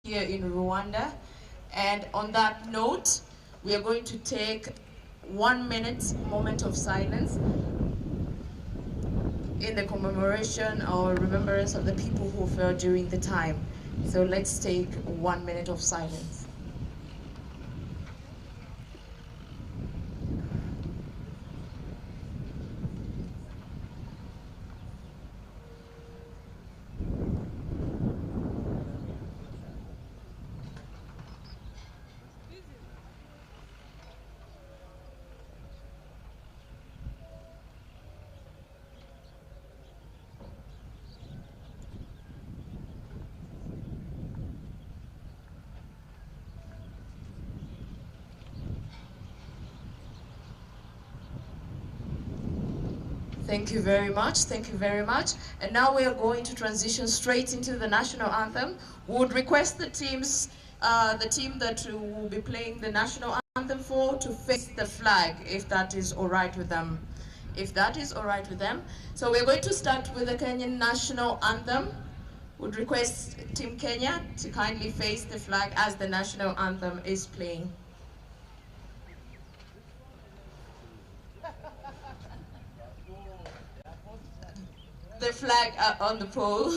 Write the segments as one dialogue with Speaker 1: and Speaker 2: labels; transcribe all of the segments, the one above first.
Speaker 1: here in Rwanda. And on that note, we are going to take 1 minute moment of silence in the commemoration or remembrance of the people who fell during the time. So let's take 1 minute of silence. Thank you very much. Thank you very much. And now we are going to transition straight into the national anthem. We would request the teams, the team that will be playing the national anthem for, to face the flag, if that is all right with them. If that is all right with them. So we're going to start with the Kenyan national anthem. Would request Team Kenya to kindly face the flag as the national anthem is playing. The flag on the pole.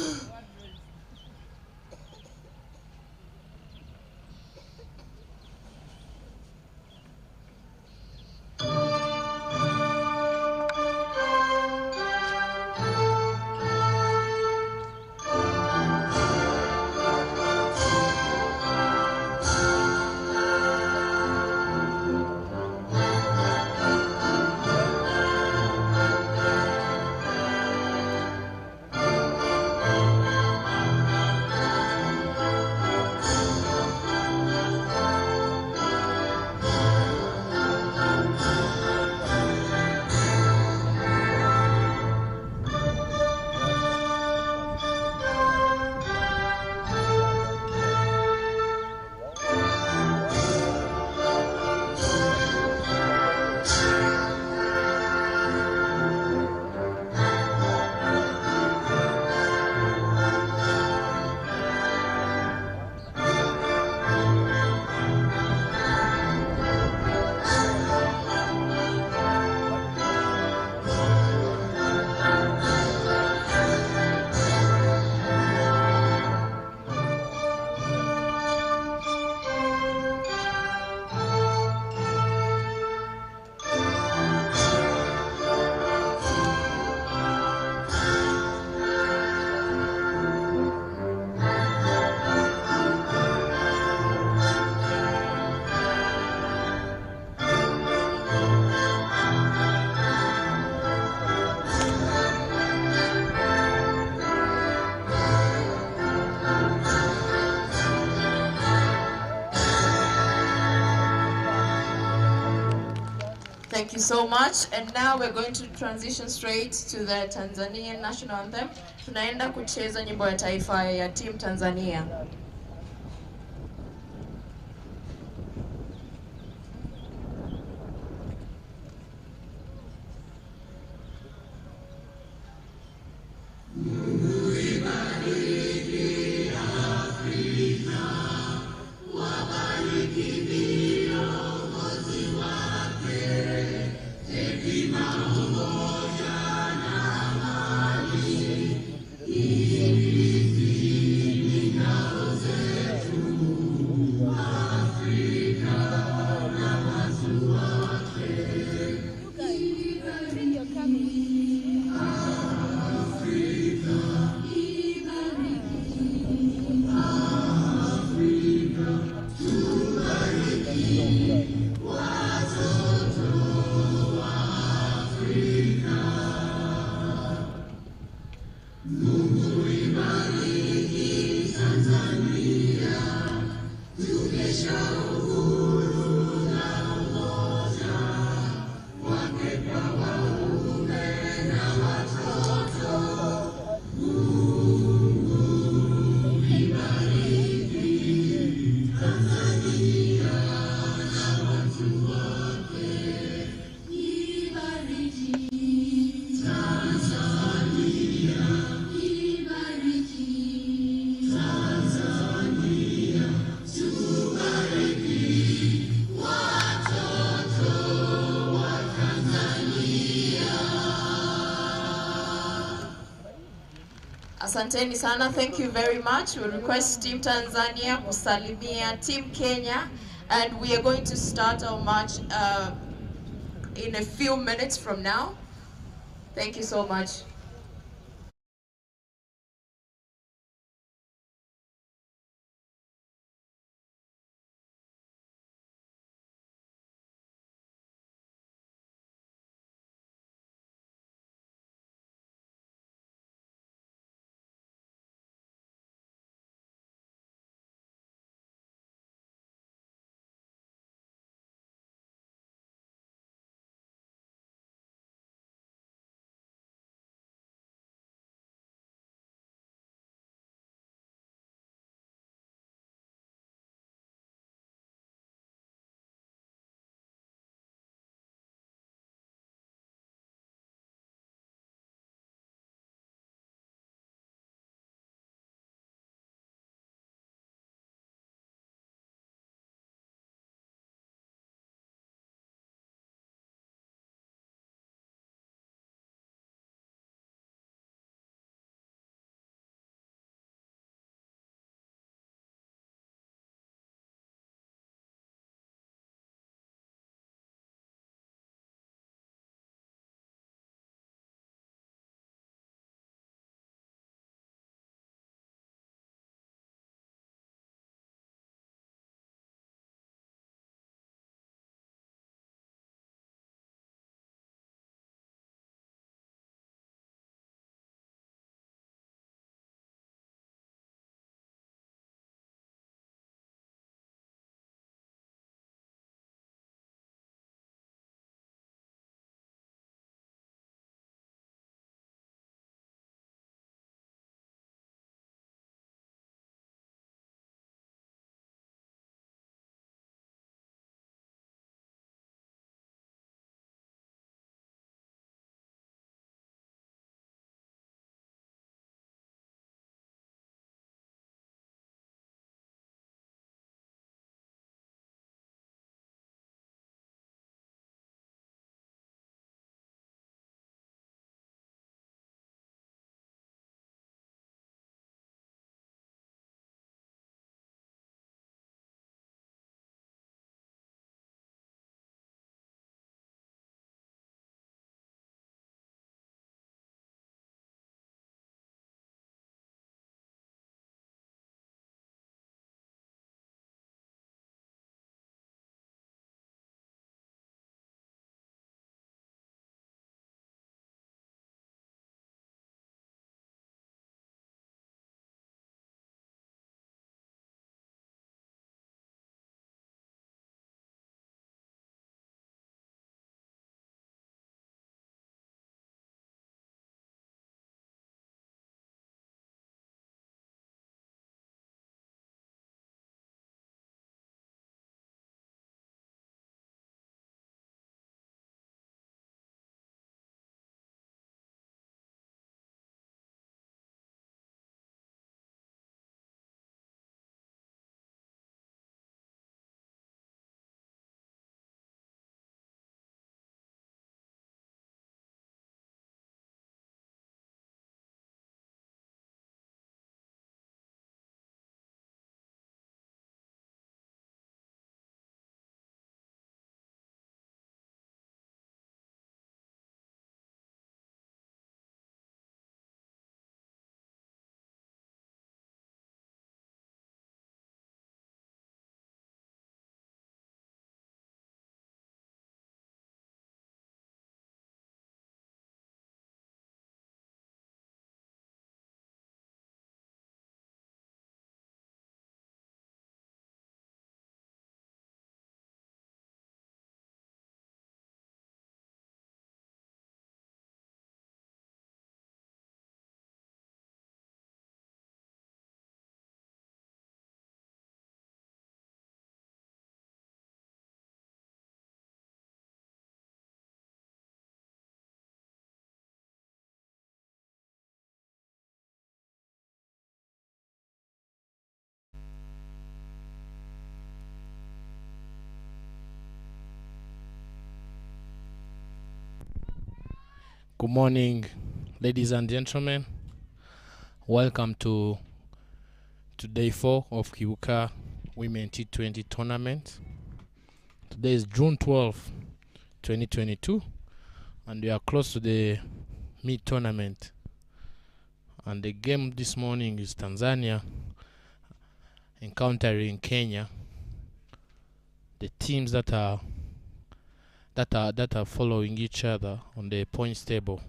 Speaker 1: Thank you so much. And now we're going to transition straight to the Tanzanian national anthem. Tunaenda kucheza nyimbo ya taifa ya Team Tanzania.
Speaker 2: Tanzania,
Speaker 1: Asanteni sana, thank you very much. We request Team Tanzania kusalimia Team Kenya, and we are going to start our march in a few minutes from now. Thank you so much.
Speaker 2: Good morning, ladies and gentlemen. Welcome to day 4 of Kwibuka Women T20 tournament. Today is June 12, 2022, and we are close to the mid-tournament. And the game this morning is Tanzania encountering Kenya. The teams that are following each other on the points table.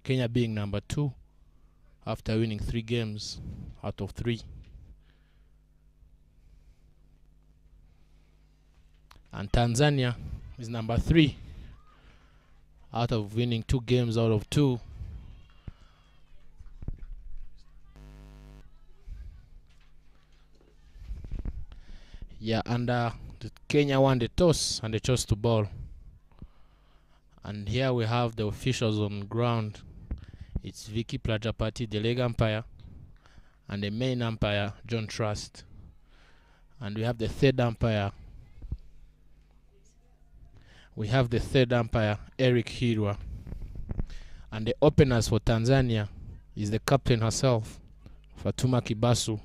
Speaker 2: Kenya being number 2 after winning 3 games out of 3. And Tanzania is number 3 out of winning 2 games out of 2. Yeah, and Kenya won the toss and they chose to bowl. And here we have the officials on ground. It's Vicky Prajapati, the leg umpire, and the main umpire, John Trust. And we have the third umpire. Eric Hirwa. And the openers for Tanzania is the captain herself, Fatuma Kibasu,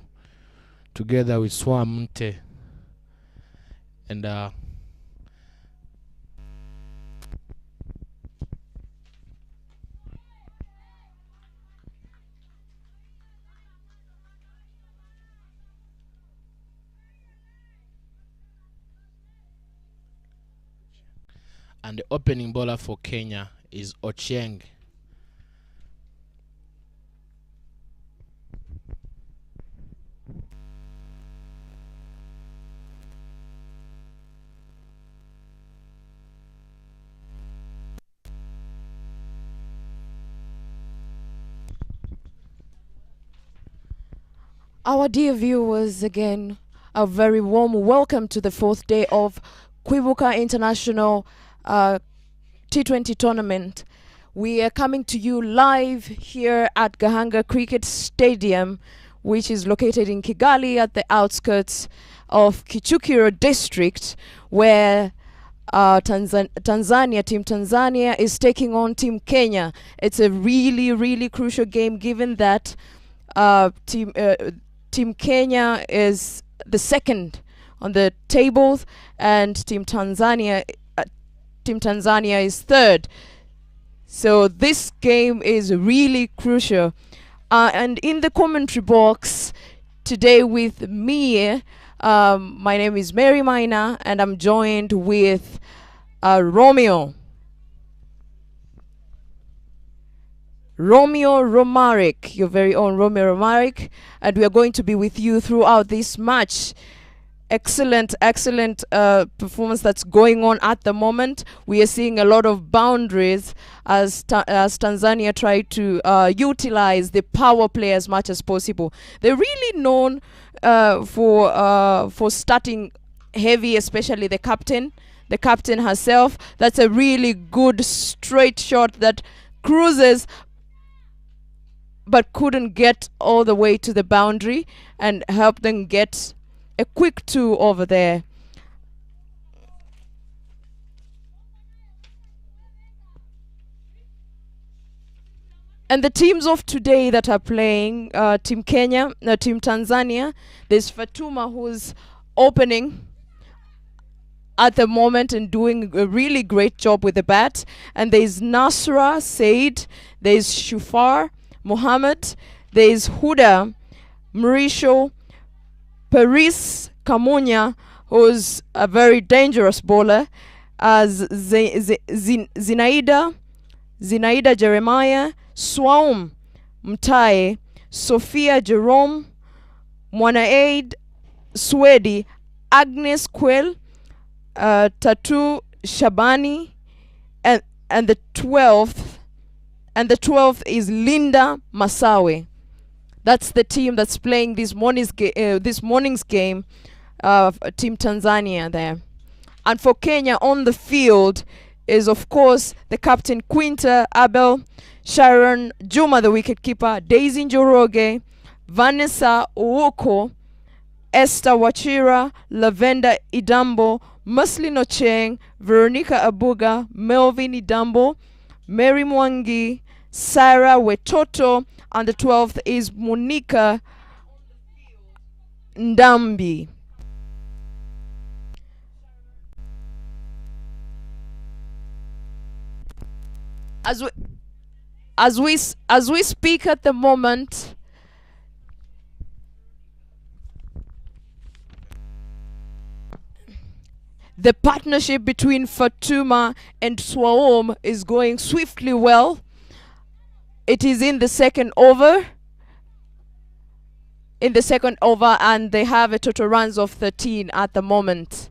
Speaker 2: together with Swamte. And the opening bowler for Kenya is Ochieng.
Speaker 1: Our dear viewers, again, a very warm welcome to the 4th day of Kwibuka International T20 tournament. We are coming to you live here at Gahanga Cricket Stadium, which is located in Kigali at the outskirts of Kicukiro district, where Team Tanzania is taking on Team Kenya. It's a really crucial game, given that Team Kenya is the second on the tables and Team Tanzania is third. So this game is really crucial. And in the commentary box today with me, my name is Mary Maina, and I'm joined with Romeo Romaric, your very own Romeo Romaric, and we are going to be with you throughout this match. Excellent performance that's going on at the moment. We are seeing a lot of boundaries as Tanzania try to utilize the power play as much as possible. They're really known for starting heavy, especially the captain herself. That's a really good straight shot that cruises but couldn't get all the way to the boundary and help them get a quick 2 over there. And the teams of today that are playing, Team Tanzania, there's Fatuma, who's opening at the moment and doing a really great job with the bat. And there's Nasra Said, there's Shufar Mohammed, there's Huda Mauricio, Paris Kamunya, who's a very dangerous bowler, as Zinaida Jeremiah, Swaum Mtae, Sophia Jerome, Mwanaid Swedi, Agnes Quell, Tatu Shabani, and the 12th is Linda Masawe. That's the team that's playing this morning's game, Team Tanzania there. And for Kenya on the field is, of course, the captain Quinta Abel, Sharon Juma, the wicketkeeper, Daisy Njoroge, Vanessa Ouko, Esther Wachira, Lavenda Idambo, Muslin Ocheng, Veronica Abuga, Melvin Idambo, Mary Mwangi,
Speaker 3: Sarah Wetoto, and the 12th is Monica Ndambi. As we speak at the moment, the partnership between Fatuma and Swaom is going swiftly well. It is in the second over. And they have a total runs of 13 at the moment.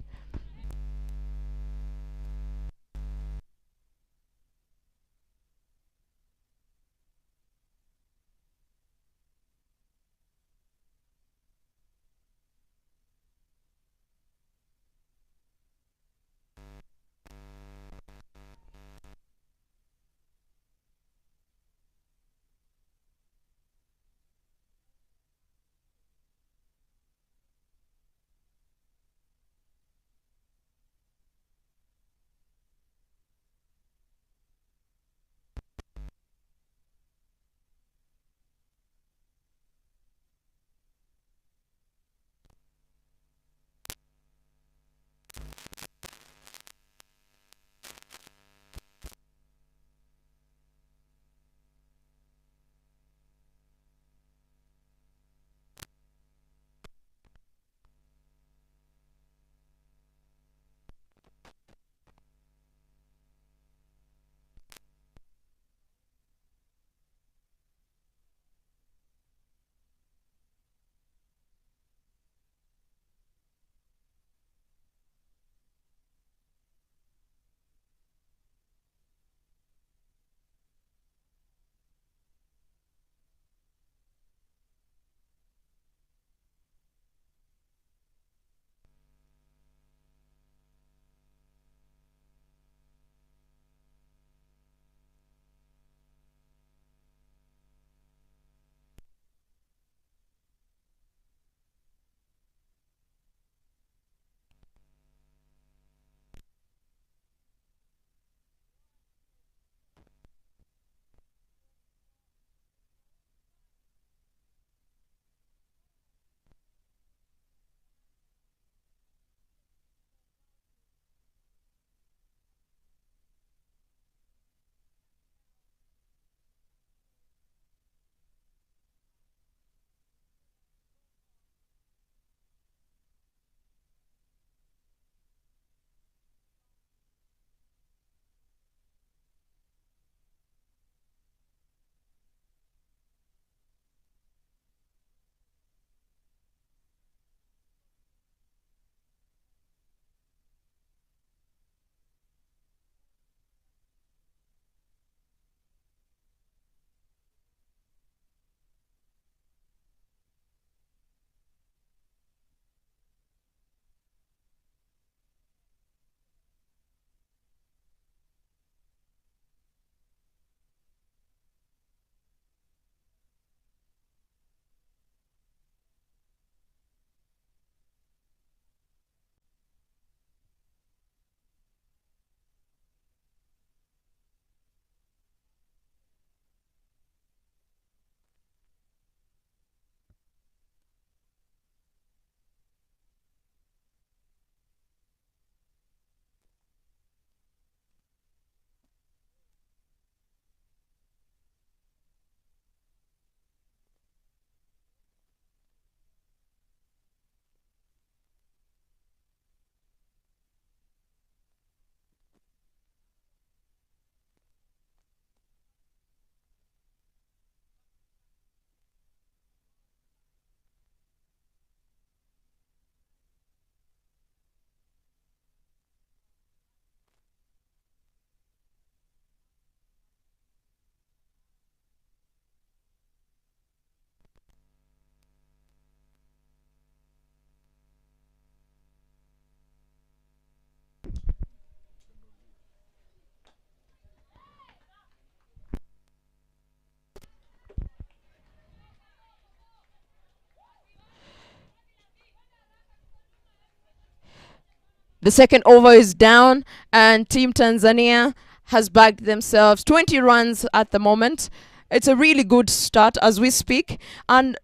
Speaker 3: The second over is down, and Team Tanzania has bagged themselves 20 runs at the moment. It's a really good start as we speak. And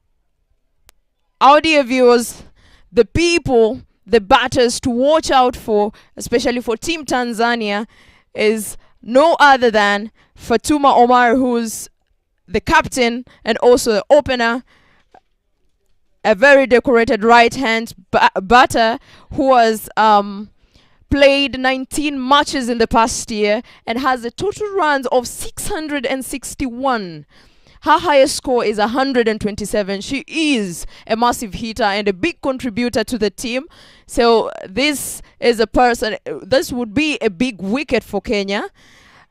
Speaker 3: our dear viewers, the people, the batters to watch out for, especially for Team Tanzania, is no other than Fatuma Omar, who's the captain and also the opener, a very decorated right-hand batter who has played 19 matches in the past year and has a total runs of 661. Her highest score is 127. She is a massive hitter and a big contributor to the team. So this is a person, this would be a big wicket for Kenya.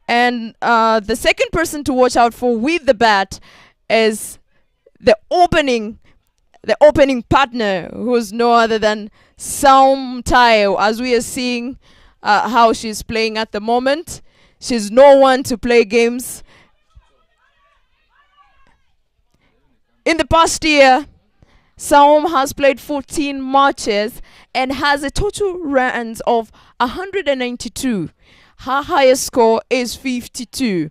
Speaker 3: And the second person to watch out for with the bat is the opening partner, who's no other than Saum Tayo. As we are seeing how she's playing at the moment, she's no one to play games. In the past year, Saum has played 14 matches and has a total runs of 192. Her highest score is 52.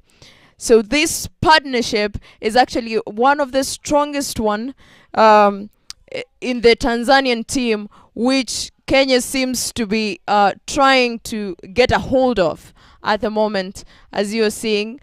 Speaker 3: So this partnership is actually one of the strongest one in the Tanzanian team, which Kenya seems to be trying to get a hold of at the moment, as you're seeing.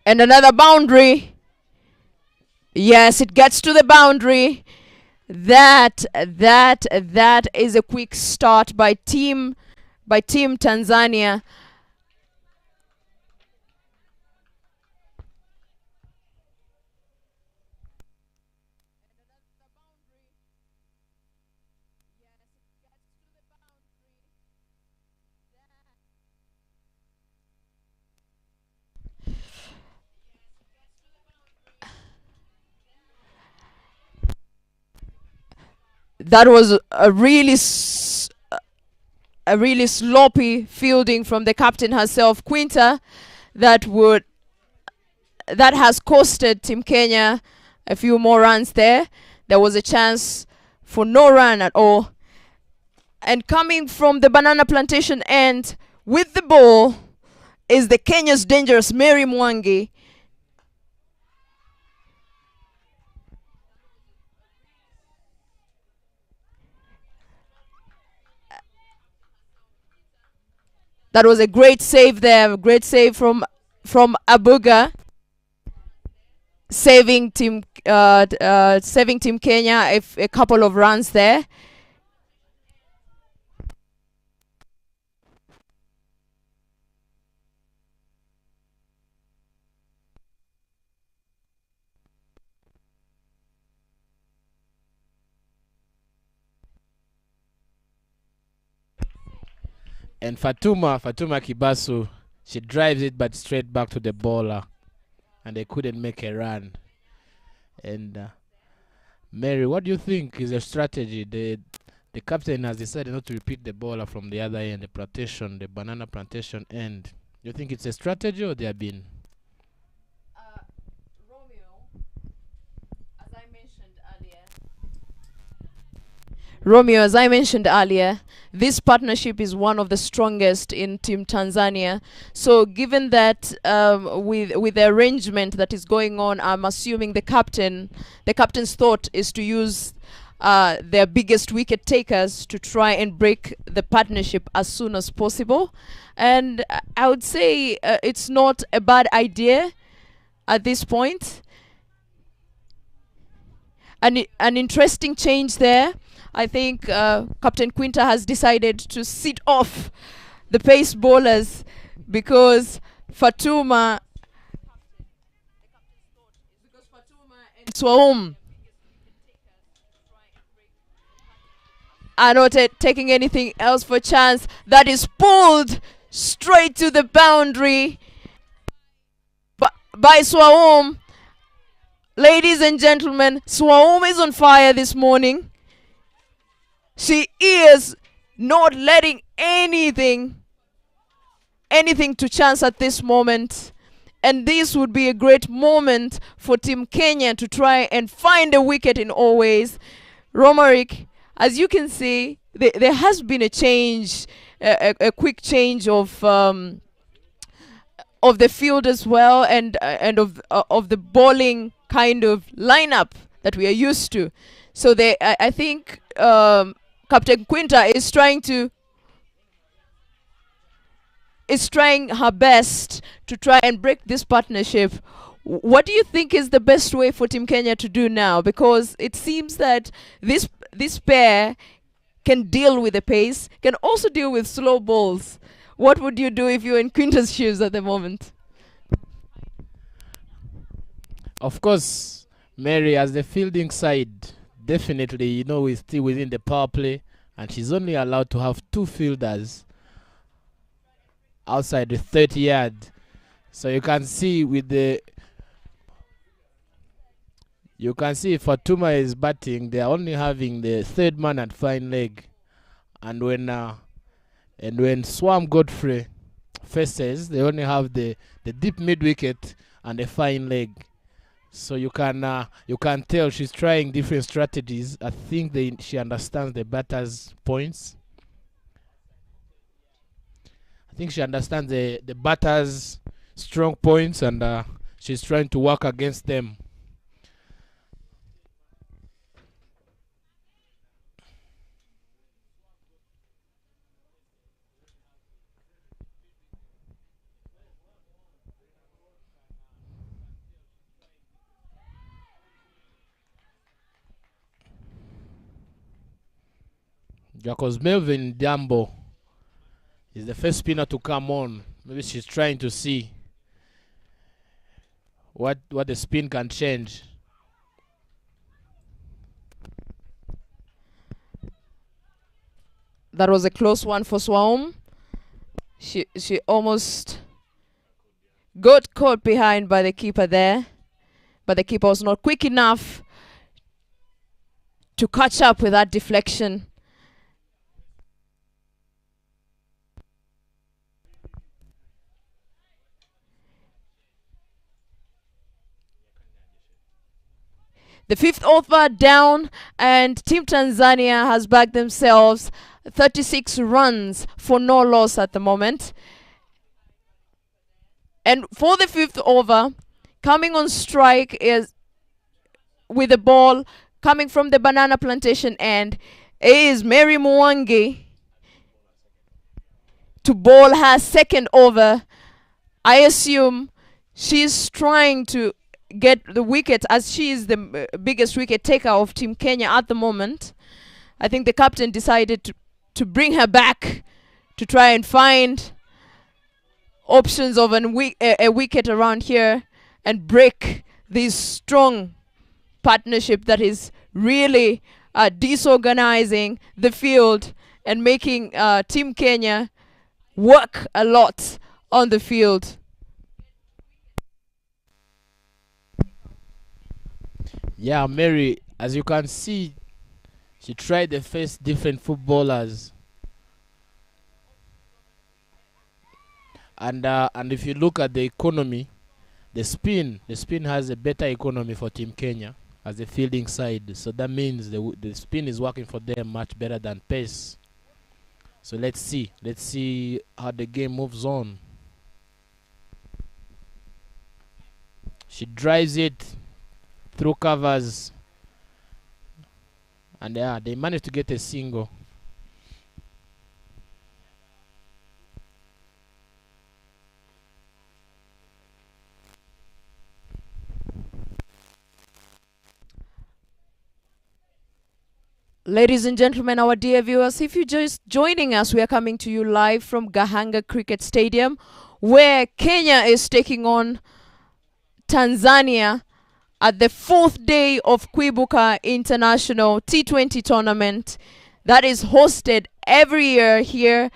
Speaker 3: And another boundary. Yes, it gets to the boundary. That is a quick start by team Tanzania. That was a really sloppy fielding from the captain herself, Quinta, that has costed Team Kenya a few more runs there. There was a chance for no run at all. And coming from the banana plantation end with the ball is the Kenya's dangerous Mary Mwangi. That was a great save there, a great save from Abuga, saving Team Kenya a couple of runs there.
Speaker 2: And Fatuma Kibasu, she drives it but straight back to the bowler, and they couldn't make a run. And Mary, what do you think is a strategy? The captain has decided not to repeat the bowler from the other end, the banana plantation end. Do you think it's a strategy, or they have been?
Speaker 3: Romeo, as I mentioned earlier, this partnership is one of the strongest in Team Tanzania. So given that with the arrangement that is going on, I'm assuming the captain's thought is to use their biggest wicket takers to try and break the partnership as soon as possible. And I would say it's not a bad idea at this point. An interesting change there. I think Captain Quinta has decided to sit off the pace bowlers because Fatuma and Swaum are not taking anything else for chance. That is pulled straight to the boundary by Swaum. Ladies and gentlemen, Swaum is on fire this morning. She is not letting anything to chance at this moment. And this would be a great moment for Team Kenya to try and find a wicket in all ways. Romaric, as you can see, there has been a change, a quick change of the field as well, and of the bowling kind of lineup that we are used to. So I think Captain Quinta is trying her best to try and break this partnership. What do you think is the best way for Team Kenya to do now? Because it seems that this pair can deal with the pace, can also deal with slow balls. What would you do if you're in Quinta's shoes at the moment?
Speaker 2: Of course, Mary, as the fielding side, definitely, we're still within the power play, and she's only allowed to have 2 fielders outside the 30-yard. So you can see Fatuma is batting. They are only having the 3rd man at fine leg, and when Swam Godfrey faces, they only have the deep mid wicket and the fine leg. So you can tell she's trying different strategies. I think she understands the batter's points. I think she understands the batter's strong points, and she's trying to work against them. Because Melvin Diambo is the first spinner to come on. Maybe she's trying to see what the spin can change.
Speaker 3: That was a close one for Swaum. She almost got caught behind by the keeper there, but the keeper was not quick enough to catch up with that deflection. The 5th over down, and Team Tanzania has backed themselves 36 runs for no loss at the moment. And for the 5th over, coming on strike is with the ball coming from the banana plantation end is Mary Mwangi to bowl her 2nd over. I assume she's trying to get the wicket, as she is the biggest wicket taker of Team Kenya at the moment. I think the captain decided to bring her back to try and find options of a wicket around here and break this strong partnership that is really disorganizing the field and making Team Kenya work a lot on the field.
Speaker 2: Yeah, Mary, as you can see, she tried to face different footballers. And if you look at the economy, the spin has a better economy for Team Kenya as the fielding side. So that means the spin is working for them much better than pace. So let's see how the game moves on. She drives it through covers, and they managed to get a single.
Speaker 3: Ladies and gentlemen, our dear viewers, if you're just joining us, we are coming to you live from Gahanga Cricket Stadium, where Kenya is taking on Tanzania at the 4th day of Kwibuka International T20 tournament that is hosted every year here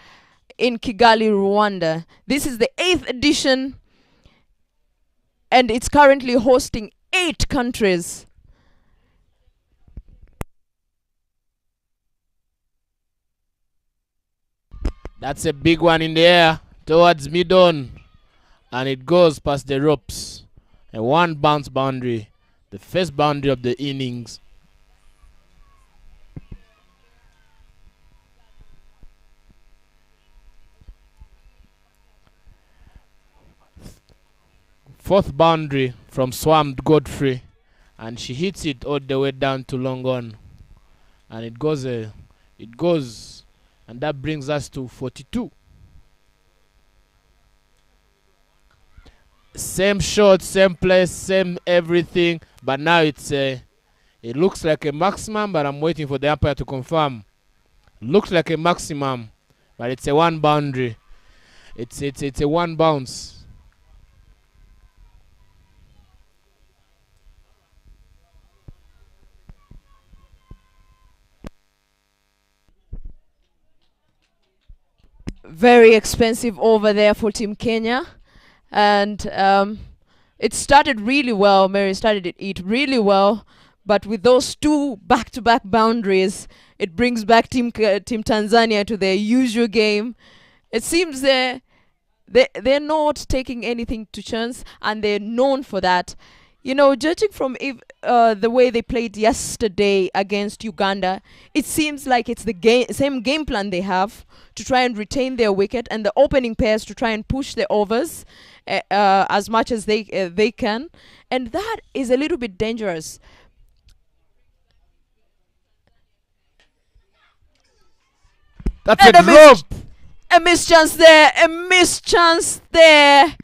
Speaker 3: in Kigali, Rwanda. This is the 8th edition, and it's currently hosting 8 countries.
Speaker 2: That's a big one in the air towards mid-on, and it goes past the ropes. A 1 bounce boundary, the first boundary of the innings. Fourth boundary from Swamped Godfrey, and she hits it all the way down to long on, and it goes, and that brings us to 42. Same shot, same place, same everything, but now it looks like a maximum, but I'm waiting for the umpire to confirm. Looks like a maximum, but it's a 1 boundary. It's a 1 bounce.
Speaker 3: Very expensive over there for Team Kenya. And it started really well. Mary started it really well. But with those 2 back-to-back boundaries, it brings back Team Tanzania to their usual game. It seems they're not taking anything to chance, and they're known for that. You know, judging from the way they played yesterday against Uganda, it seems like it's the same game plan they have to try and retain their wicket, and the opening pairs to try and push the overs as much as they can, and that is a little bit dangerous.
Speaker 2: That's a drop.
Speaker 3: A mischance there. A mischance there.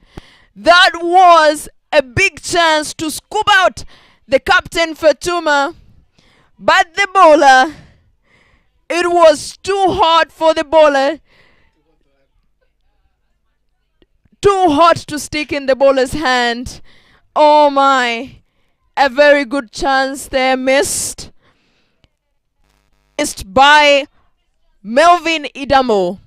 Speaker 3: That was a big chance to scoop out the captain Fatuma, but the bowler, it was too hot for the bowler, too hot to stick in the bowler's hand. Oh my, a very good chance there, missed by Melvin Idamo.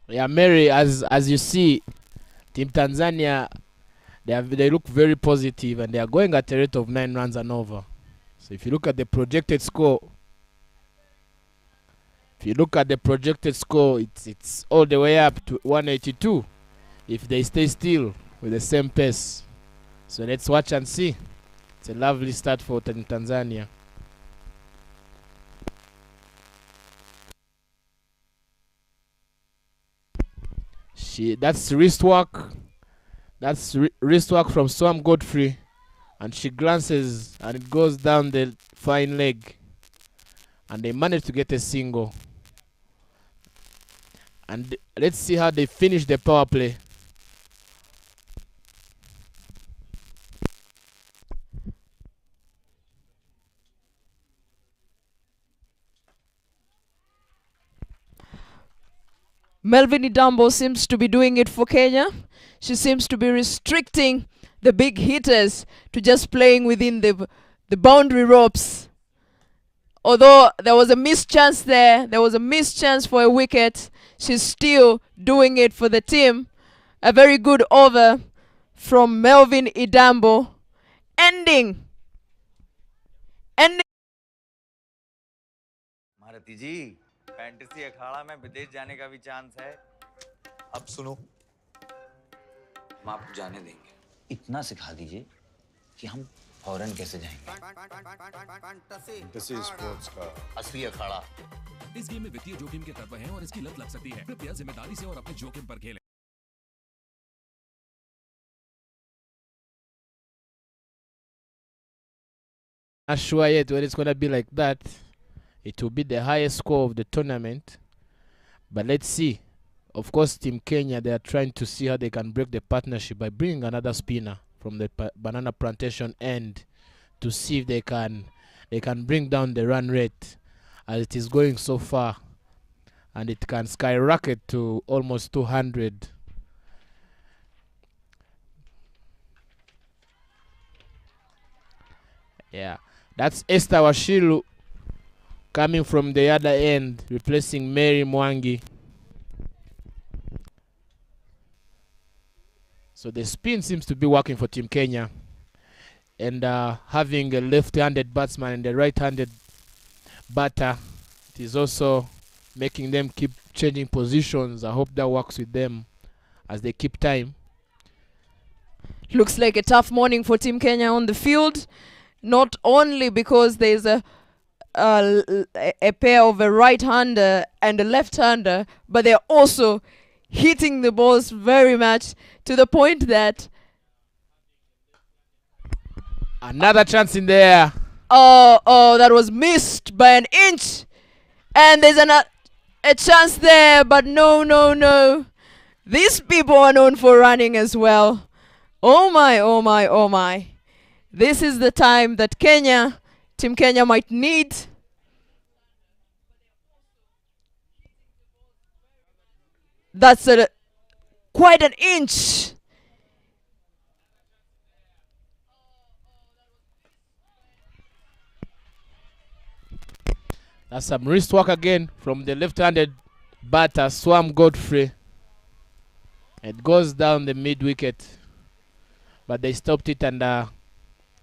Speaker 2: Yeah, Mary, as you see, Team Tanzania, they look very positive, and they are going at a rate of 9 runs and over. So if you look at the projected score, it's all the way up to 182 if they stay still with the same pace. So let's watch and see. It's a lovely start for Tanzania. That's wrist work. That's wrist work from Swam Godfrey, and she glances, and it goes down the fine leg, and they manage to get a single. And let's see how they finish the power play.
Speaker 3: Melvin Idambo seems to be doing it for Kenya. She seems to be restricting the big hitters to just playing within the boundary ropes. Although there was a missed chance there, there was a missed chance for a wicket, she's still doing it for the team. A very good over from Melvin Idambo. Ending.
Speaker 4: Bharti ji, fantasy अखाड़ा में विदेश जाने का भी chance है।
Speaker 5: अब सुनो, हम आपको जाने देंगे। इतना सिखा दीजिए कि हम फौरन कैसे जाएंगे।
Speaker 6: फैंटेसी स्पोर्ट्स का
Speaker 5: असली अखाड़ा।
Speaker 7: इस गेम में वित्तीय जोखिम के तत्व हैं और इसकी लत लग सकती है। कृपया जिम्मेदारी से और अपने जोखिम पर खेलें।
Speaker 2: Not sure yet whether it's gonna be like that. It will be the highest score of the tournament, but let's see. Of course, Team Kenya, they are trying to see how they can break the partnership by bringing another spinner from the banana plantation end to see if they can bring down the run rate as it is going so far, and it can skyrocket to almost 200. Yeah, that's Esther Washilu coming from the other end, replacing Mary Mwangi. So the spin seems to be working for Team Kenya, and having a left-handed batsman and a right-handed batter, it is also making them keep changing positions. I hope that works with them as they keep time.
Speaker 3: Looks like a tough morning for Team Kenya on the field, not only because there's a pair of a right-hander and a left-hander, but they're also hitting the balls very much to the point that
Speaker 2: another chance in there.
Speaker 3: Oh, that was missed by an inch, and there's a chance there, but no. These people are known for running as well. Oh my. This is the time that Team Kenya might need. That's quite an inch.
Speaker 2: That's some wrist work again from the left-handed batter, Swam Godfrey. It goes down the mid-wicket, but they stopped it, and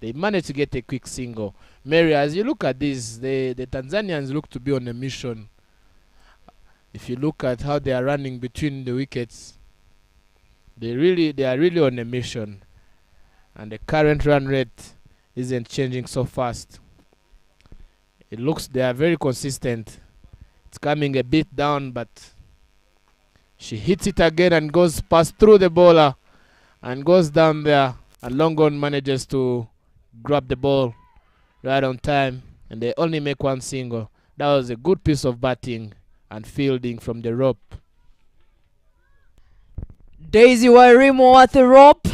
Speaker 2: they managed to get a quick single. Mary, as you look at this, the Tanzanians look to be on a mission. If you look at how they are running between the wickets, they are really on a mission, and the current run rate isn't changing so fast. It looks they are very consistent. It's coming a bit down, but she hits it again and goes past through the bowler and goes down there, and Longon manages to grab the ball right on time, and they only make one single. That was a good piece of batting and fielding from the rope.
Speaker 3: Daisy Wairimu at the rope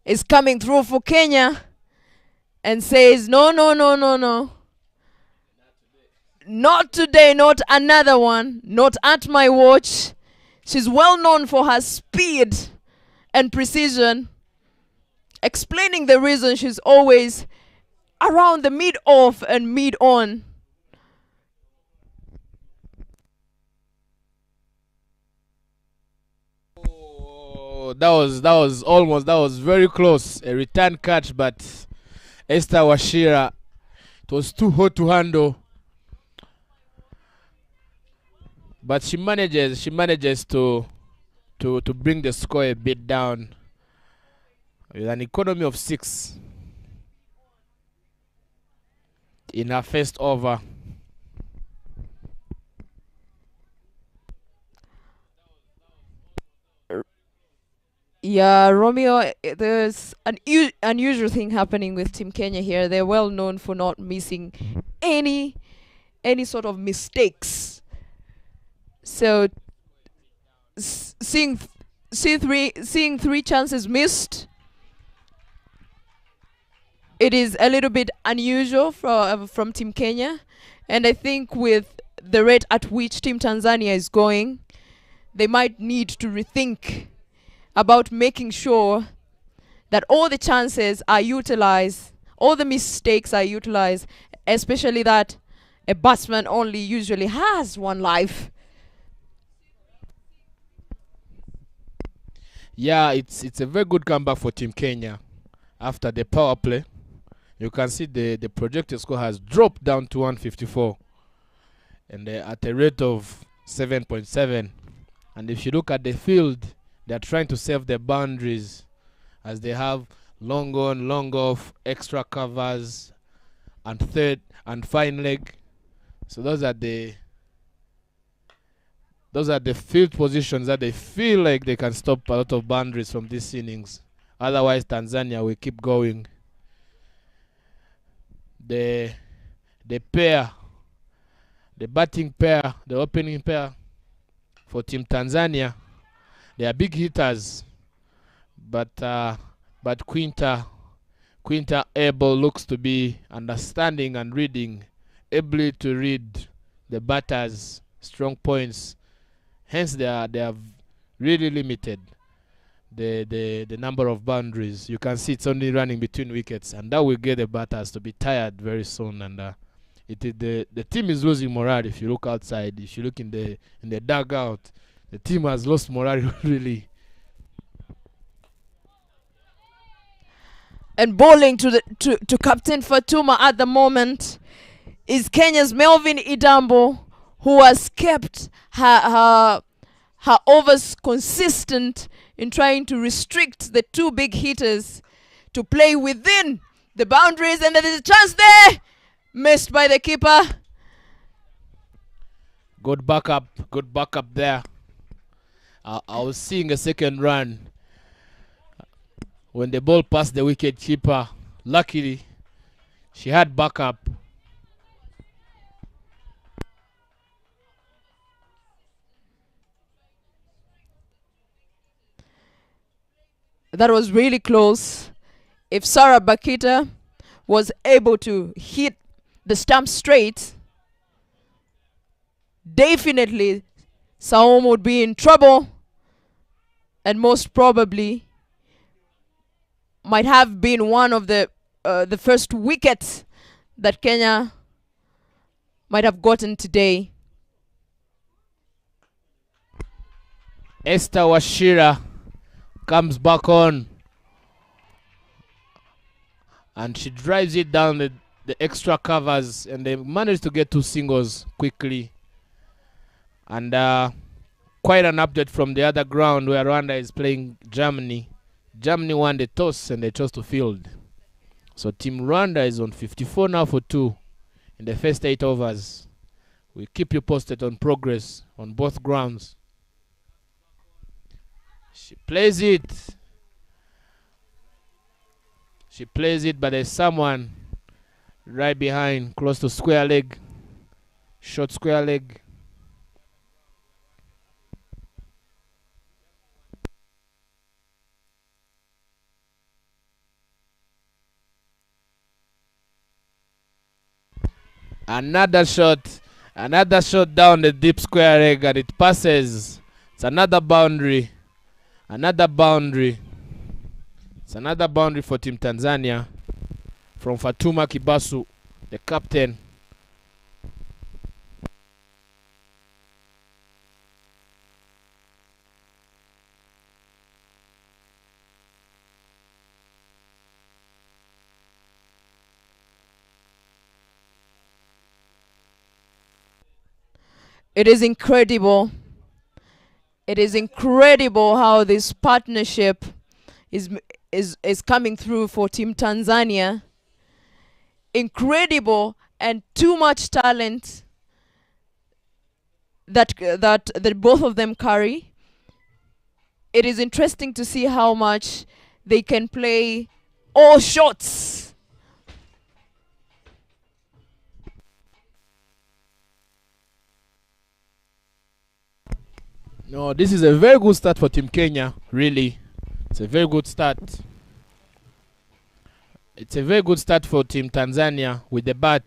Speaker 3: is coming through for Kenya and says, no. Not today, not another one, not at my watch. She's well known for her speed and precision, explaining the reason she's always around the mid-off and mid-on.
Speaker 2: Oh, that was very close. A return catch, but Esther Washira, it was too hot to handle. But she manages to bring the score a bit down with an economy of 6 in her first over.
Speaker 3: Yeah, Romeo, there's an unusual thing happening with Team Kenya here. They're well known for not missing any sort of mistakes. So seeing three chances missed, it is a little bit unusual from Team Kenya, and I think with the rate at which Team Tanzania is going, they might need to rethink about making sure that all the chances are utilized, all the mistakes are utilized, especially that a batsman only usually has one life.
Speaker 2: Yeah, it's a very good comeback for Team Kenya after the power play. You can see the projected score has dropped down to 154, and at a rate of 7.7. And if you look at the field, they're trying to save their boundaries as they have long on, long off, extra covers, and third and fine leg. So those are the field positions that they feel like they can stop a lot of boundaries from these innings. Otherwise, Tanzania will keep going. The batting pair, the opening pair for Team Tanzania, they are big hitters, but Quinta Abel looks to be understanding and reading, able to read the batters' strong points. Hence, they are really limited the number of boundaries. You can see it's only running between wickets, and that will get the batters to be tired very soon, and the team is losing morale. If you look outside, if you look in the dugout, the team has lost morale really.
Speaker 3: And bowling to Captain Fatuma at the moment is Kenya's Melvin Idambo, who has kept her overs consistent in trying to restrict the two big hitters to play within the boundaries. And there is a chance there, missed by the keeper.
Speaker 2: Good backup there. I was seeing a second run when the ball passed the wicket keeper. Luckily, she had backup.
Speaker 3: That was really close. If Sarah Bakita was able to hit the stump straight, definitely Saum would be in trouble, and most probably might have been one of the first wickets that Kenya might have gotten today.
Speaker 2: Esther Washira comes back on, and she drives it down the extra covers, and they managed to get two singles quickly. And quite an update from the other ground where Rwanda is playing Germany. Germany won the toss and they chose to field. So Team Rwanda is on 54 now for 2 in the first 8 overs. We keep you posted on progress on both grounds. She plays it. She plays it, but there's someone right behind, close to square leg. Short square leg. Another shot down the deep square leg, and it passes. It's another boundary. Another boundary. It's another boundary for Team Tanzania from Fatuma Kibasu, the captain.
Speaker 3: It is incredible. It is incredible how this partnership is coming through for Team Tanzania. Incredible, and too much talent that both of them carry. It is interesting to see how much they can play all shots.
Speaker 2: No, this is a very good start for Team Kenya, really. It's a very good start. It's a very good start for Team Tanzania with the bat,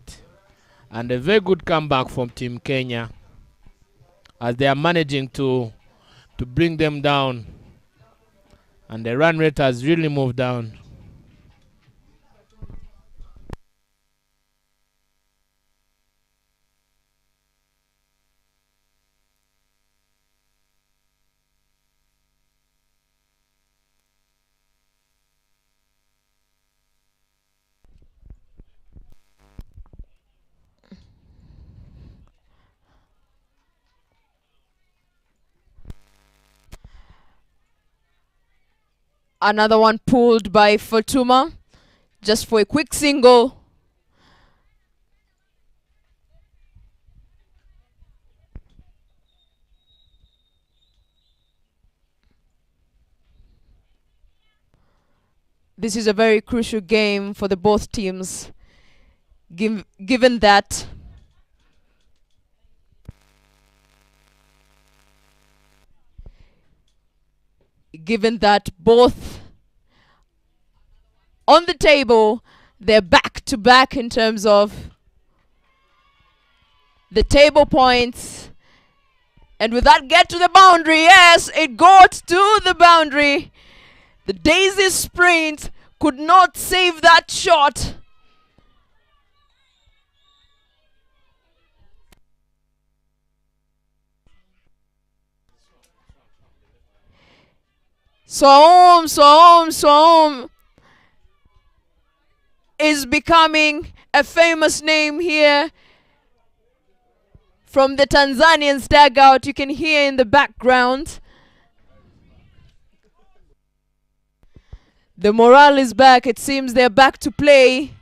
Speaker 2: and a very good comeback from Team Kenya as they are managing to bring them down, and the run rate has really moved down.
Speaker 3: Another one pulled by Fatuma, just for a quick single. This is a very crucial game for the both teams, given that both on the table, they're back to back in terms of the table points. And with that, get to the boundary. Yes, it got to the boundary. The Daisy sprint could not save that shot. Swaom is becoming a famous name here from the Tanzanians dugout. You can hear in the background. The morale is back. It seems they're back to play.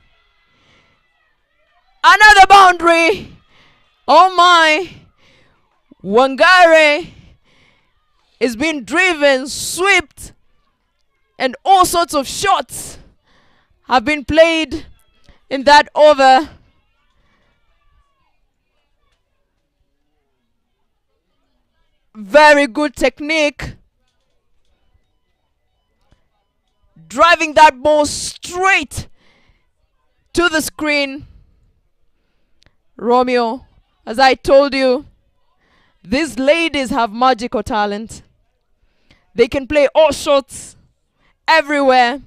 Speaker 3: Another boundary. Oh my. Wangare is being driven, swept, and all sorts of shots have been played in that over. Very good technique. Driving that ball straight to the screen. Romeo, as I told you, these ladies have magical talent. They can play all shots everywhere.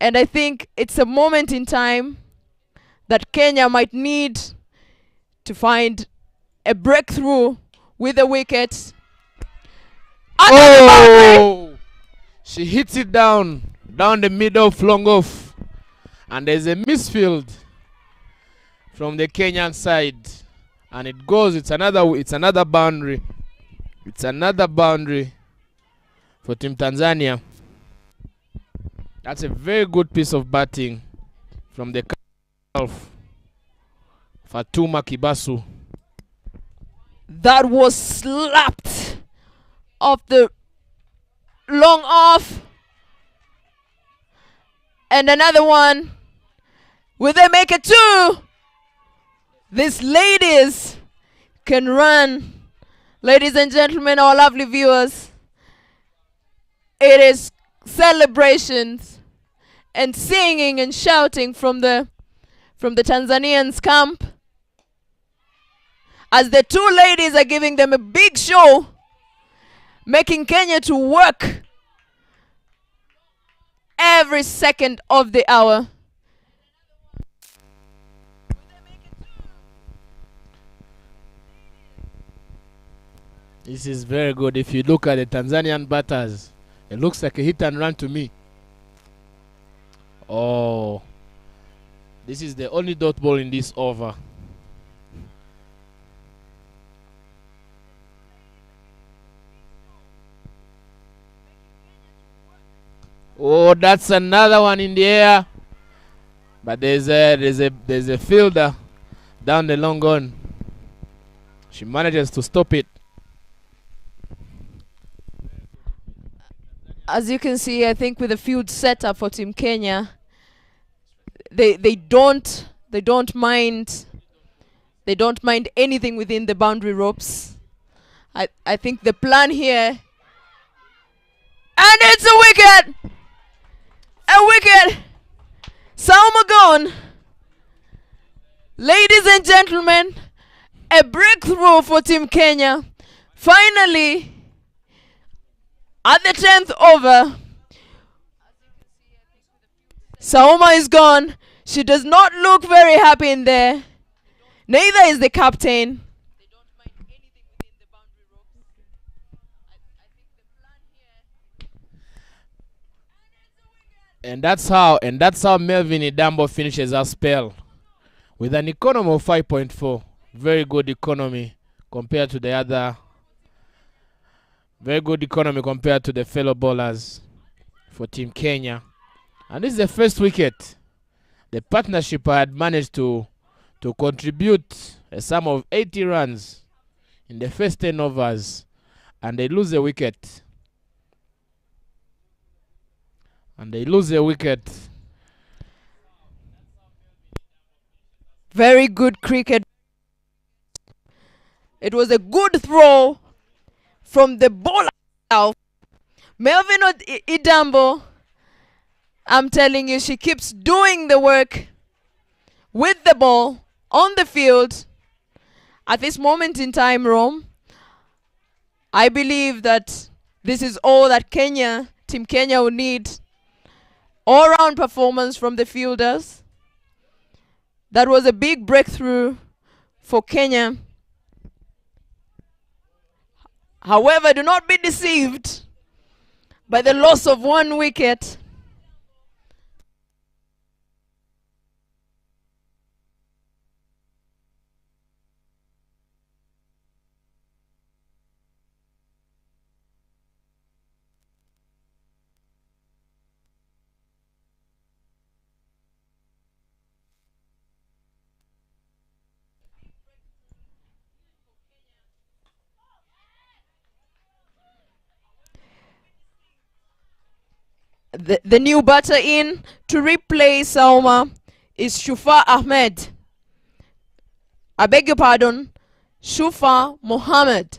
Speaker 3: And I think it's a moment in time that Kenya might need to find a breakthrough with the wicket.
Speaker 2: Oh! She hits it down the middle, flung off. And there's a misfield from the Kenyan side. And it goes, it's another boundary. It's another boundary for Team Tanzania. That's a very good piece of batting from the of Fatuma Kibasu.
Speaker 3: That was slapped off the long off. And another one. Will they make it two? These ladies can run. Ladies and gentlemen, our lovely viewers, it is celebrations and singing and shouting from the Tanzanians camp as the two ladies are giving them a big show, making Kenya to work every second of the hour.
Speaker 2: This is very good. If you look at the Tanzanian batters, it looks like a hit and run to me. Oh, this is the only dot ball in this over. Oh, that's another one in the air. But there's a fielder down the long on. She manages to stop it.
Speaker 3: As you can see, I think with the field setup for Team Kenya, they don't mind anything within the boundary ropes. I think the plan here, and it's a wicket. A wicket. Salma gone. Ladies and gentlemen, a breakthrough for Team Kenya. Finally, at the 10th over, Sauma is gone. She does not look very happy in there. Neither is the captain.
Speaker 2: And that's how Melvin Idambo finishes her spell with an economy of 5.4. Very good economy compared to the other. Very good economy compared to the fellow bowlers for Team Kenya. And this is the first wicket. The partnership had managed to contribute a sum of 80 runs in the first 10 overs. And they lose the wicket.
Speaker 3: Very good cricket. It was a good throw from the bowler itself. Melvin Idambo, I'm telling you, she keeps doing the work with the ball on the field. At this moment in time, Rome, I believe that this is all that Team Kenya will need. All-round performance from the fielders. That was a big breakthrough for Kenya. However, do not be deceived. by the loss of 1 wicket. The new batter in to replace Sauma is Shufa Ahmed. I beg your pardon, Shufa Mohammed.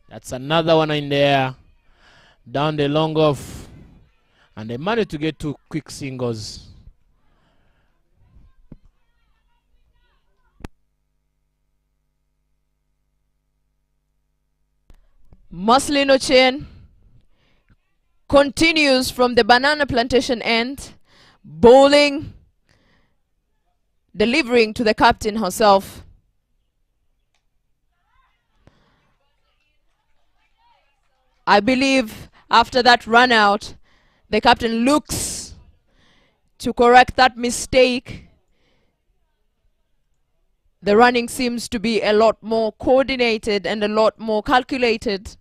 Speaker 2: That's another one in there. Down the long off. And they managed to get 2 quick singles.
Speaker 3: Maslino Chen continues from the banana plantation end, bowling, delivering to the captain herself. I believe after that run out, the captain looks to correct that mistake. The running seems to be a lot more coordinated and a lot more calculated.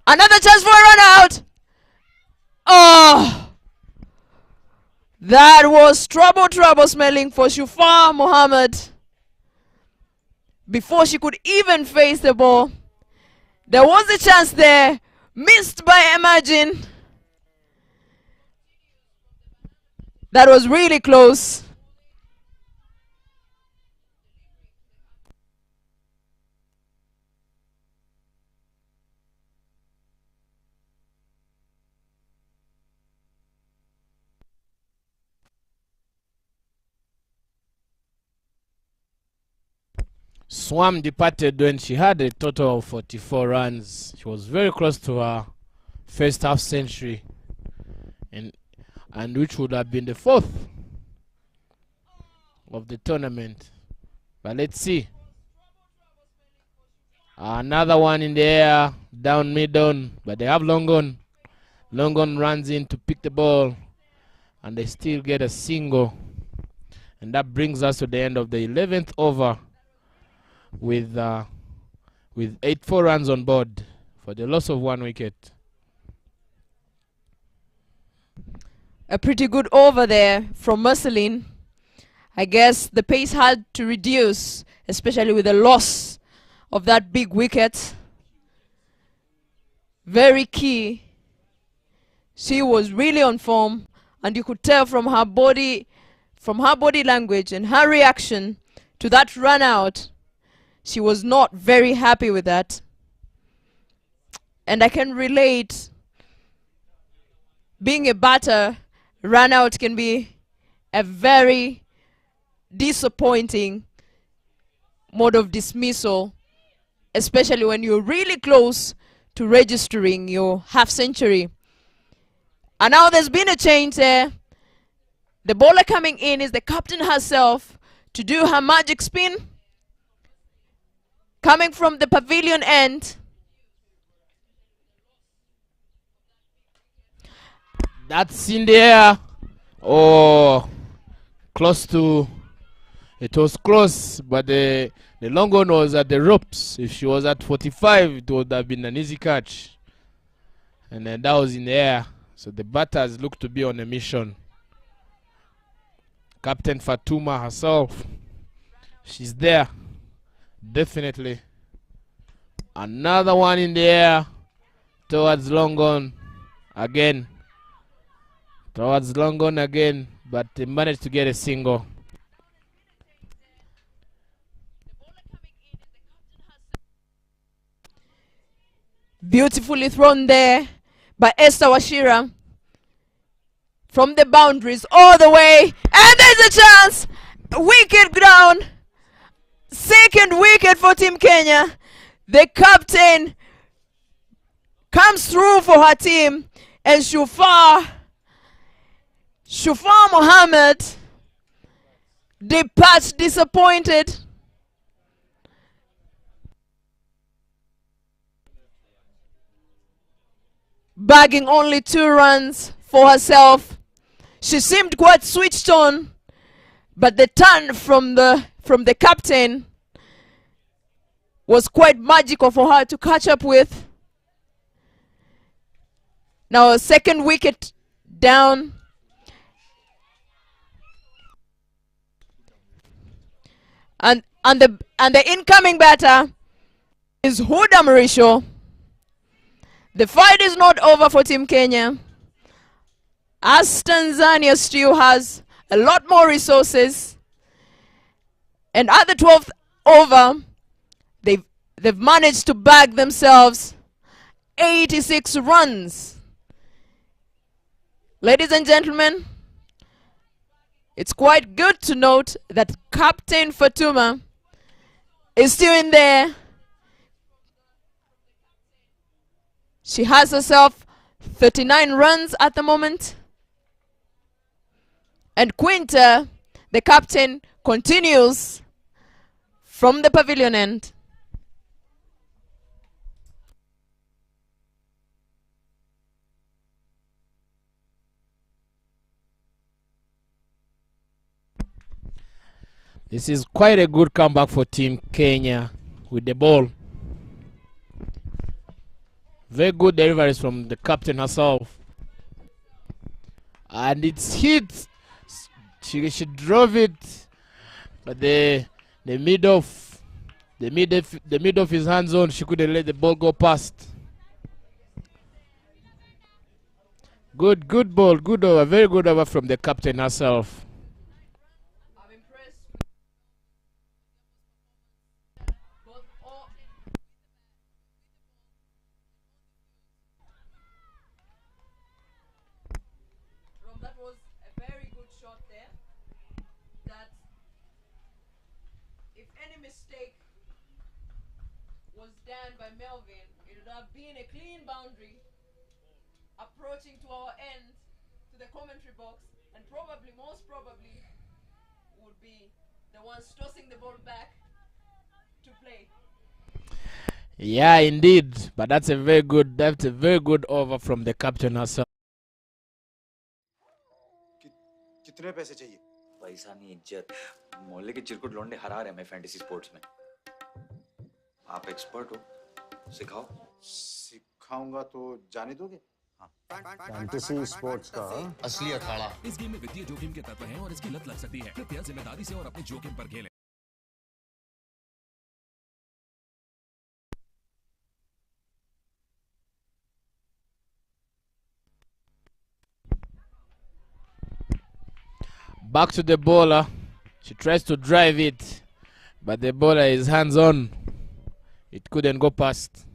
Speaker 3: Another chance for a run out. Oh, that was trouble smelling for Shufa Mohammed. Before she could even face the ball, there was a chance there, missed by Imagine. That was really close.
Speaker 2: Swam departed when she had a total of 44 runs. She was very close to her first half century, and which would have been the 4th of the tournament. But let's see. Another one in the air, down mid-on, but they have Longon. Longon runs in to pick the ball, and they still get a single. And that brings us to the end of the 11th over with 84 runs on board for the loss of 1 wicket.
Speaker 3: A pretty good over there from Marceline. I guess the pace had to reduce, especially with the loss of that big wicket. Very key. She was really on form, and you could tell from her body language and her reaction to that run out, she was not very happy with that. And I can relate. Being a batter, run out can be a very disappointing mode of dismissal, especially when you're really close to registering your half century. And now there's been a change there. The bowler coming in is the captain herself to do her magic spin. Coming from the pavilion end.
Speaker 2: That's in the air. Oh, close to. It was close, but the long one was at the ropes. If she was at 45, it would have been an easy catch. And then that was in the air. So the batters look to be on a mission. Captain Fatuma herself, she's there. Definitely. Another one in the air towards Longon again. Towards Longon again, but they managed to get a single.
Speaker 3: Beautifully thrown there by Esther Washira. From the boundaries all the way. And there's a chance. Wicket down. Second wicket for Team Kenya. The captain comes through for her team. And Shufa Shufar Mohammed departs disappointed. Bagging only 2 runs for herself. She seemed quite switched on, but the turn from the captain was quite magical for her to catch up with. Now a second wicket down. And the incoming batter is Huda Marisho. The fight is not over for Team Kenya, as Tanzania still has a lot more resources. And at the 12th over, they've managed to bag themselves 86 runs. Ladies and gentlemen, it's quite good to note that Captain Fatuma is still in there. She has herself 39 runs at the moment. And Quinta, the captain, continues from the pavilion end.
Speaker 2: This is quite a good comeback for Team Kenya with the ball. Very good deliveries from the captain herself. And it's hit. She drove it, but the mid of his hands on, she couldn't let the ball go past. Good ball, good over, very good over from the captain herself.
Speaker 3: That was a very good shot there. That if any mistake was done by Melvin, it would have been a clean boundary approaching to our end, to the commentary box, and most probably would be the ones tossing the ball back to play.
Speaker 2: Yeah, indeed. But that's a very good over from the captain herself.
Speaker 5: कितने पैसे चाहिए? पैसा नहीं, इज्जत। मोहल्ले के चिरकुट लौंडे हरा रहे हैं मैं फैंटेसी स्पोर्ट्स में। आप एक्सपर्ट हो, सिखाओ। सिखाऊंगा तो जाने दोगे? हाँ।
Speaker 6: फैंटेसी स्पोर्ट्स का
Speaker 5: असली अखाड़ा।
Speaker 7: इस गेम में वित्तीय जोखिम के तत्व हैं और इसकी लत लग सकती है। कृपया जिम्मेदारी से और अपने जोखिम पर खेलें।
Speaker 2: Back to the bowler. She tries to drive it, but the bowler is hands on. It couldn't go past.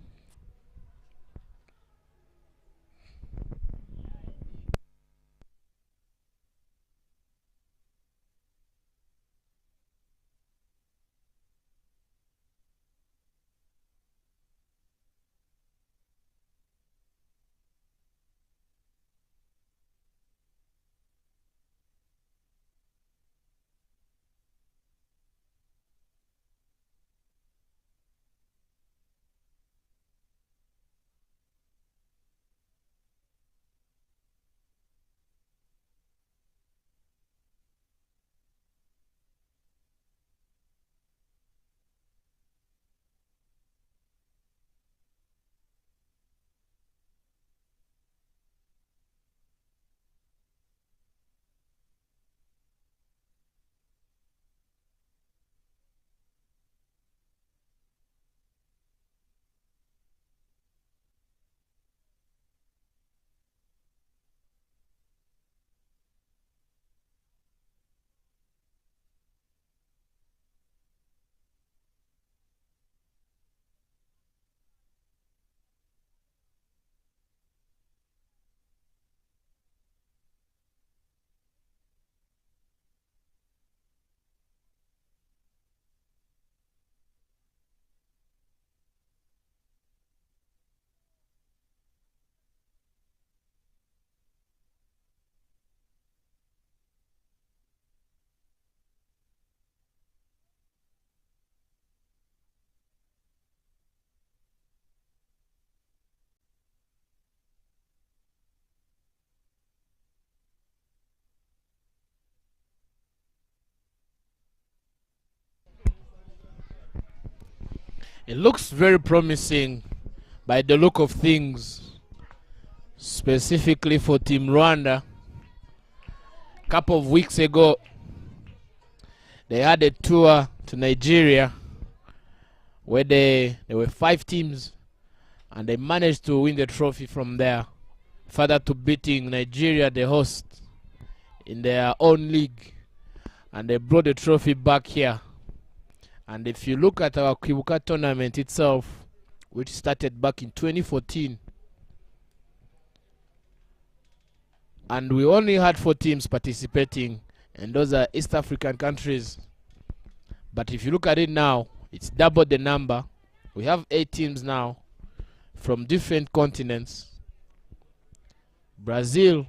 Speaker 2: It looks very promising by the look of things, specifically for Team Rwanda. A couple of weeks ago, they had a tour to Nigeria where there were 5 teams and they managed to win the trophy from there, further to beating Nigeria, the host, in their own league, and they brought the trophy back here. And if you look at our Kwibuka tournament itself, which started back in 2014, and we only had 4 teams participating, and those are East African countries. But if you look at it now, it's double the number. We have 8 teams now from different continents. Brazil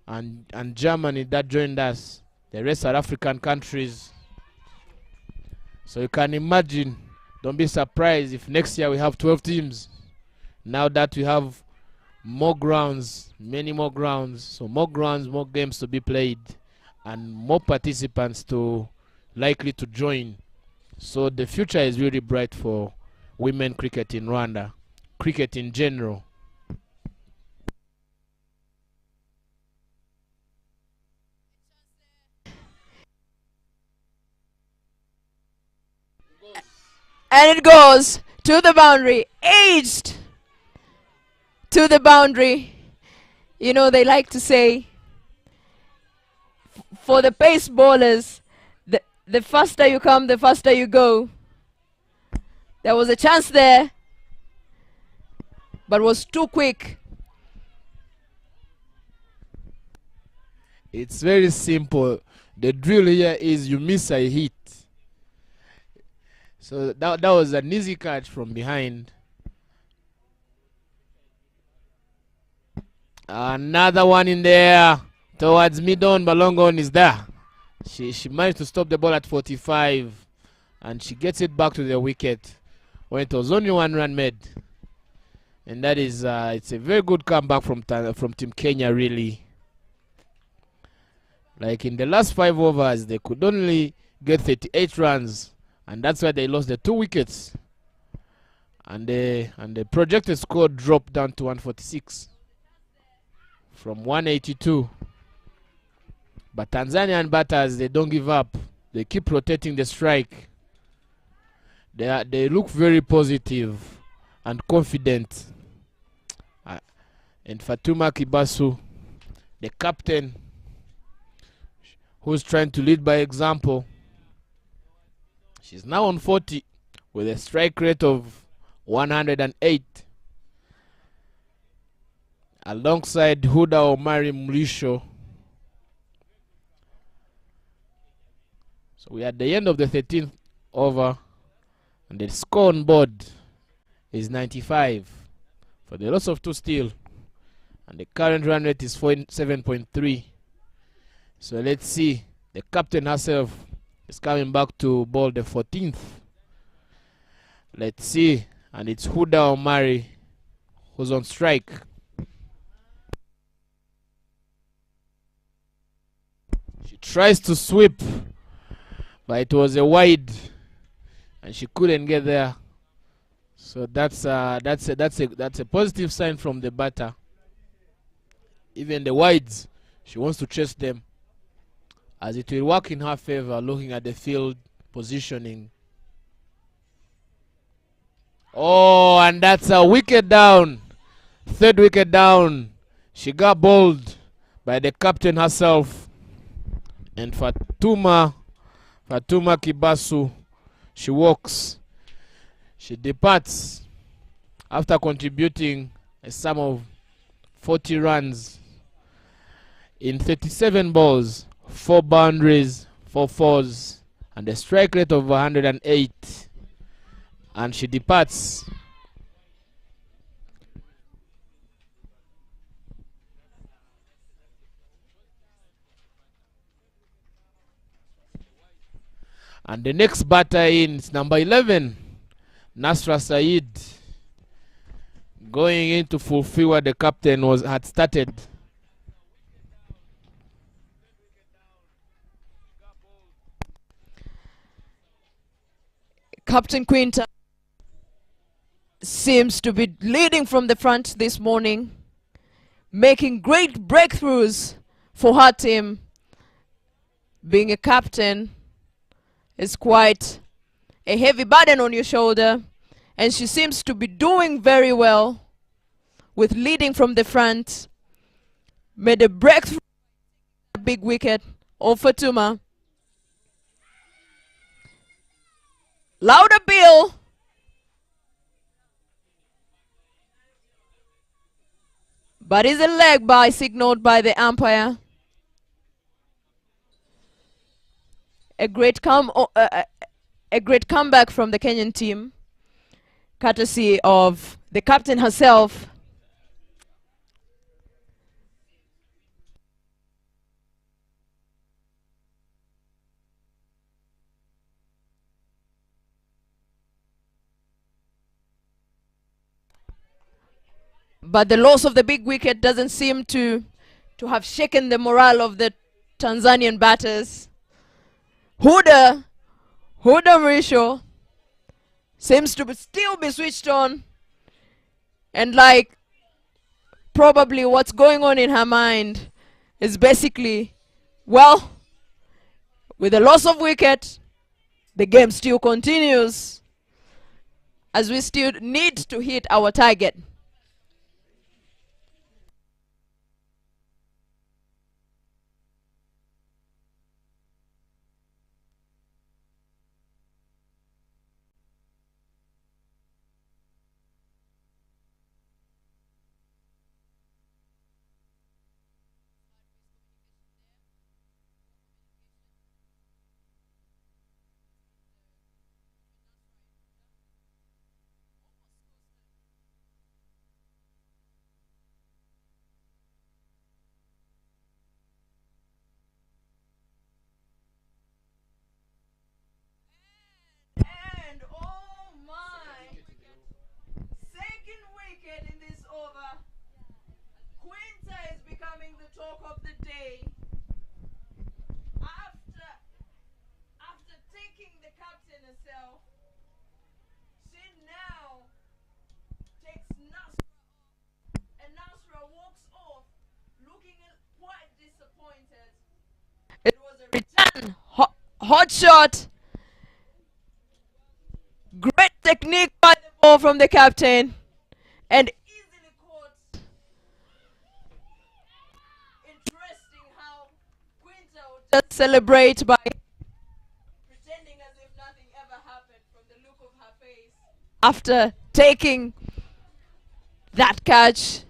Speaker 2: and Germany that joined us. The rest are African countries. So you can imagine, don't be surprised if next year we have 12 teams. Now that we have more grounds, many more grounds, so more grounds, more games to be played, and more participants likely to join. So the future is really bright for women cricket in Rwanda, cricket in general.
Speaker 3: And it goes to the boundary, aged to the boundary. You know, they like to say, for the pace bowlers, the faster you come, the faster you go. There was a chance there, but was too quick.
Speaker 2: It's very simple. The drill here is you miss a hit. So that was an easy catch from behind. Another one in there towards mid-on. Balongon is there. She managed to stop the ball at 45, and she gets it back to the wicket when it was only 1 run made. And that is it's a very good comeback from Team Kenya, really. Like in the last 5 overs, they could only get 38 runs, and that's why they lost the 2 wickets. And the projected score dropped down to 146 from 182. But Tanzanian batters, they don't give up. They keep rotating the strike. They look very positive and confident. And Fatuma Kibasu, the captain, who's trying to lead by example. She's now on 40 with a strike rate of 108. Alongside Huda Omari Mrisho. So we are at the end of the 13th over, and the score on board is 95 for the loss of 2 still, and the current run rate is 7.3. So let's see, the captain herself is coming back to bowl the 14th. Let's see, and it's Huda Omari who's on strike. She tries to sweep, but it was a wide, and she couldn't get there. So that's a positive sign from the batter. Even the wides, she wants to chase them, as it will work in her favor. Looking at the field positioning. Oh, and that's a wicket down. 3rd wicket down. She got bowled by the captain herself, and Fatuma Kibasu, she walks. She departs after contributing a sum of 40 runs in 37 balls, 4 boundaries, 4 fours, and a strike rate of 108. And she departs. And the next batter in is number 11, Nasra Said, going in to fulfill what the captain had started.
Speaker 3: Captain Quinta seems to be leading from the front this morning, making great breakthroughs for her team. Being a captain is quite a heavy burden on your shoulder, and she seems to be doing very well with leading from the front. Made a breakthrough, big wicket of Fatuma. Loud appeal. But is a leg by signaled by the umpire. A great comeback from the Kenyan team, courtesy of the captain herself. But the loss of the big wicket doesn't seem to have shaken the morale of the Tanzanian batters. Huda Mrisho seems to still be switched on, and like probably what's going on in her mind is basically, well, with the loss of wicket, the game still continues as we still need to hit our target. And oh my, second wicket in this over. Quinta is becoming the talk of the day. After taking the captain herself, she now takes Nasra off, and Nasra walks off looking quite disappointed. It was a return hot shot. Great technique by the ball from the captain, and easily caught. Interesting how Quinta would just celebrate by pretending as if nothing ever happened from the look of her face after taking that catch.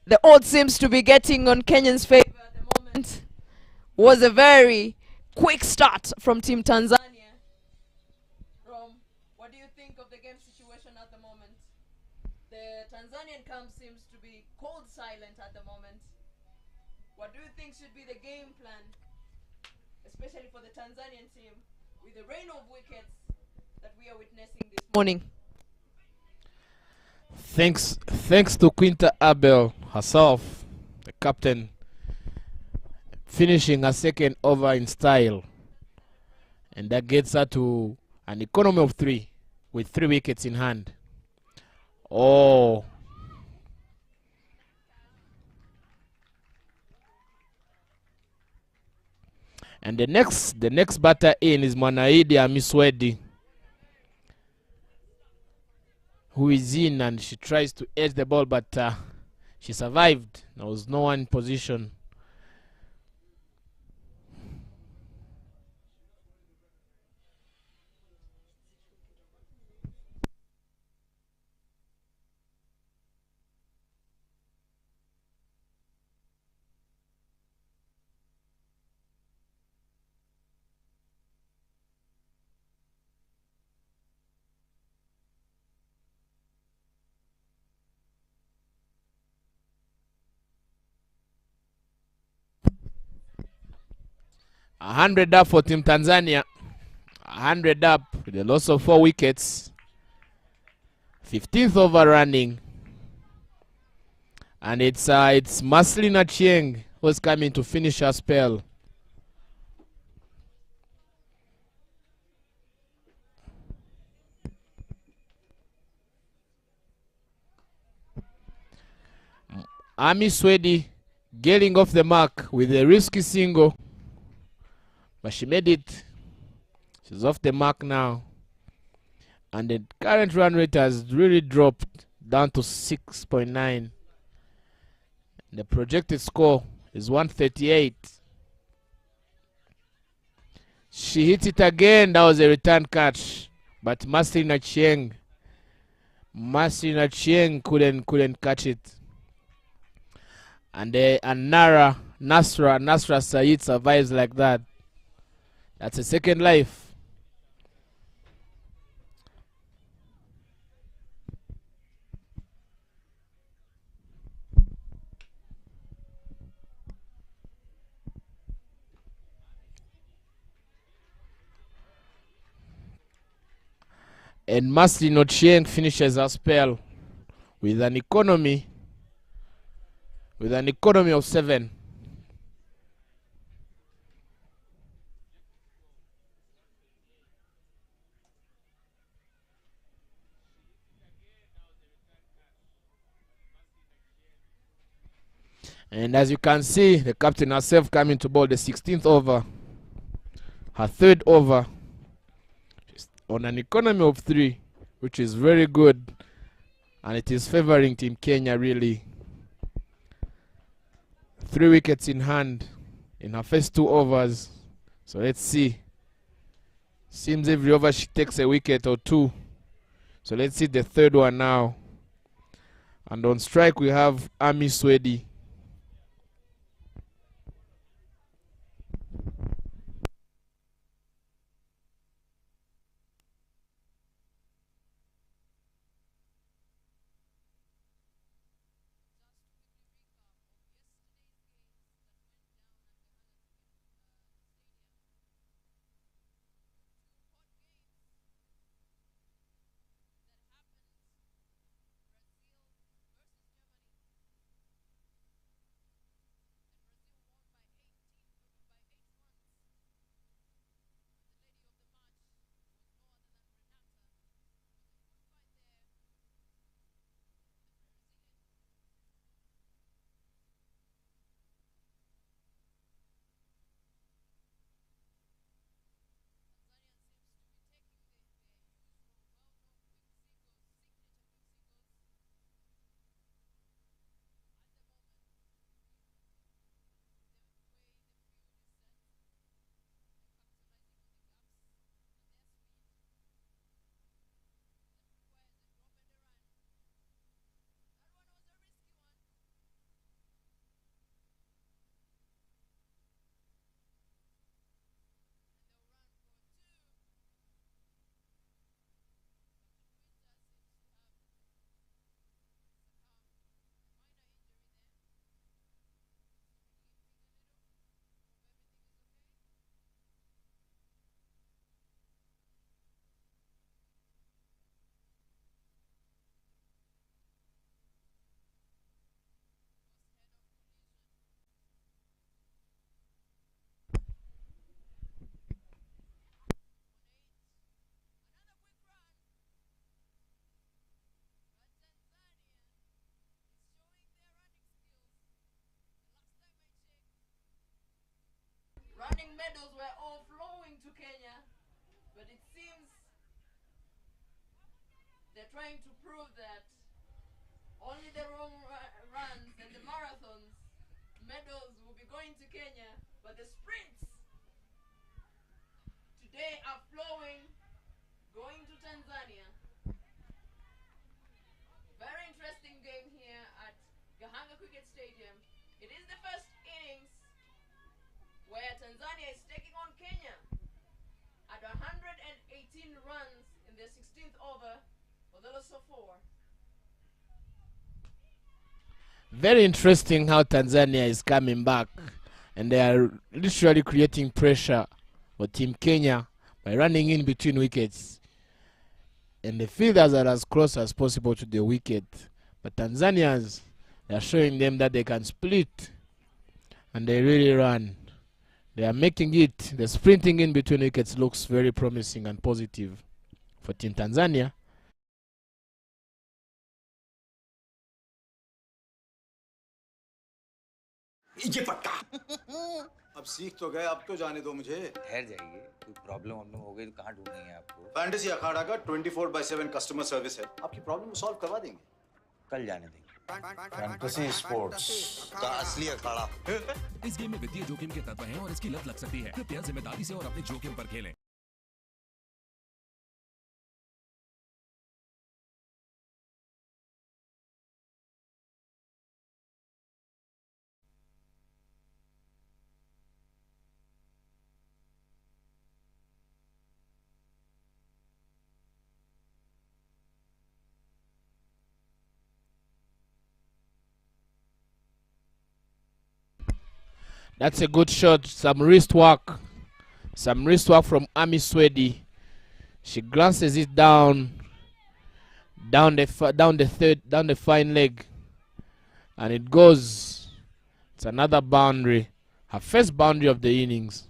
Speaker 3: The odds seems to be getting on Kenyan's favor at the moment. Was a very quick start from Team Tanzania. Rom, what do you think of the game situation at the moment? The Tanzanian camp seems to be cold silent at the moment. What do you think should be the game plan, especially for the Tanzanian team, with the rain of wickets that we are witnessing this morning?
Speaker 2: Thanks to Quinta Abel herself, the captain, finishing a second over in style, and that gets her to an economy of 3 with 3 wickets in hand. Oh, and the next batter in is Mwanaidi Amiswedi, who is in, and she tries to edge the ball, but she survived. There was no one in position. A 100 up for Team Tanzania. 100 up with a loss of 4 wickets. 15th over running. And it's Marcelina Chieng who's coming to finish her spell. Ami Swedi getting off the mark with a risky single. But she made it. She's off the mark now. And the current run rate has really dropped down to 6.9. The projected score is 138. She hit it again. That was a return catch. But Masina Chieng couldn't catch it. And Nasra Said survives like that. That's a second life. And Masli Nochieng finishes her spell with an economy of 7. And as you can see, the captain herself coming to bowl the 16th over, her 3rd over, on an economy of 3, which is very good, and it is favoring Team Kenya really. 3 wickets in hand in her first 2 overs. So let's see. Seems every over she takes a wicket or 2. So let's see the 3rd one now. And on strike we have Ami Swedi.
Speaker 3: Running medals were all flowing to Kenya, but it seems they're trying to prove that only the runs and the marathons medals will be going to Kenya, but the sprints today are flowing, going to Tanzania. Very interesting game here at Gahanga Cricket Stadium. It is the first innings where Tanzania is taking on Kenya at 118 runs in their 16th over for the loss of 4.
Speaker 2: Very interesting how Tanzania is coming back, and they are literally creating pressure for Team Kenya by running in between wickets, and the fielders are as close as possible to the wicket. But Tanzanians, they are showing them that they can split, and they really run. They are making it. The sprinting in between wickets looks very promising and positive for Team Tanzania.
Speaker 5: ये पक्का। अब सीख तो गए, अब तो जाने दो मुझे।
Speaker 4: ठहर जाइए, कोई प्रॉब्लम वॉब्लम हो गई तो कहाँ ढूंढेंगे आपको?
Speaker 5: फैंटेसी अखाड़ा का 24/7 कस्टमर सर्विस है, आपकी प्रॉब्लम सॉल्व करवा देंगे।
Speaker 4: कल जाने देंगे।
Speaker 6: फैंटेसी स्पोर्ट्स का असली अखाड़ा।
Speaker 7: इस गेम में वित्तीय जोखिम के तत्व हैं और इसकी लत लग सकती है। कृपया जिम्मेदारी से और अपने जोखिम पर खेलें।
Speaker 2: That's a good shot. Some wrist work. Some wrist work from Ami Swedi. She glances it down down the fine leg, and it goes. It's another boundary. Her first boundary of the innings.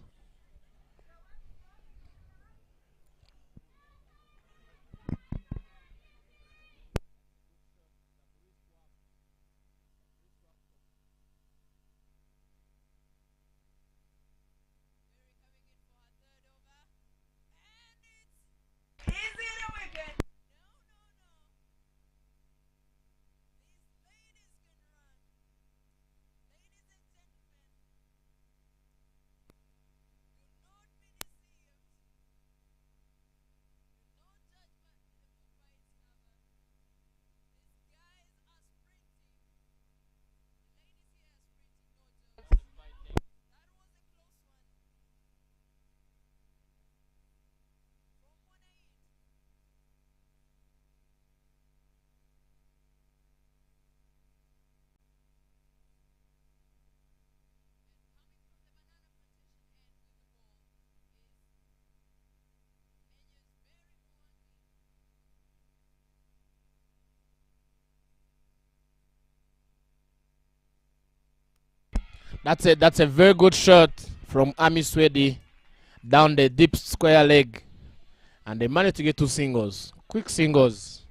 Speaker 2: That's a very good shot from Ami Swedi down the deep square leg, and they managed to get two singles, quick singles.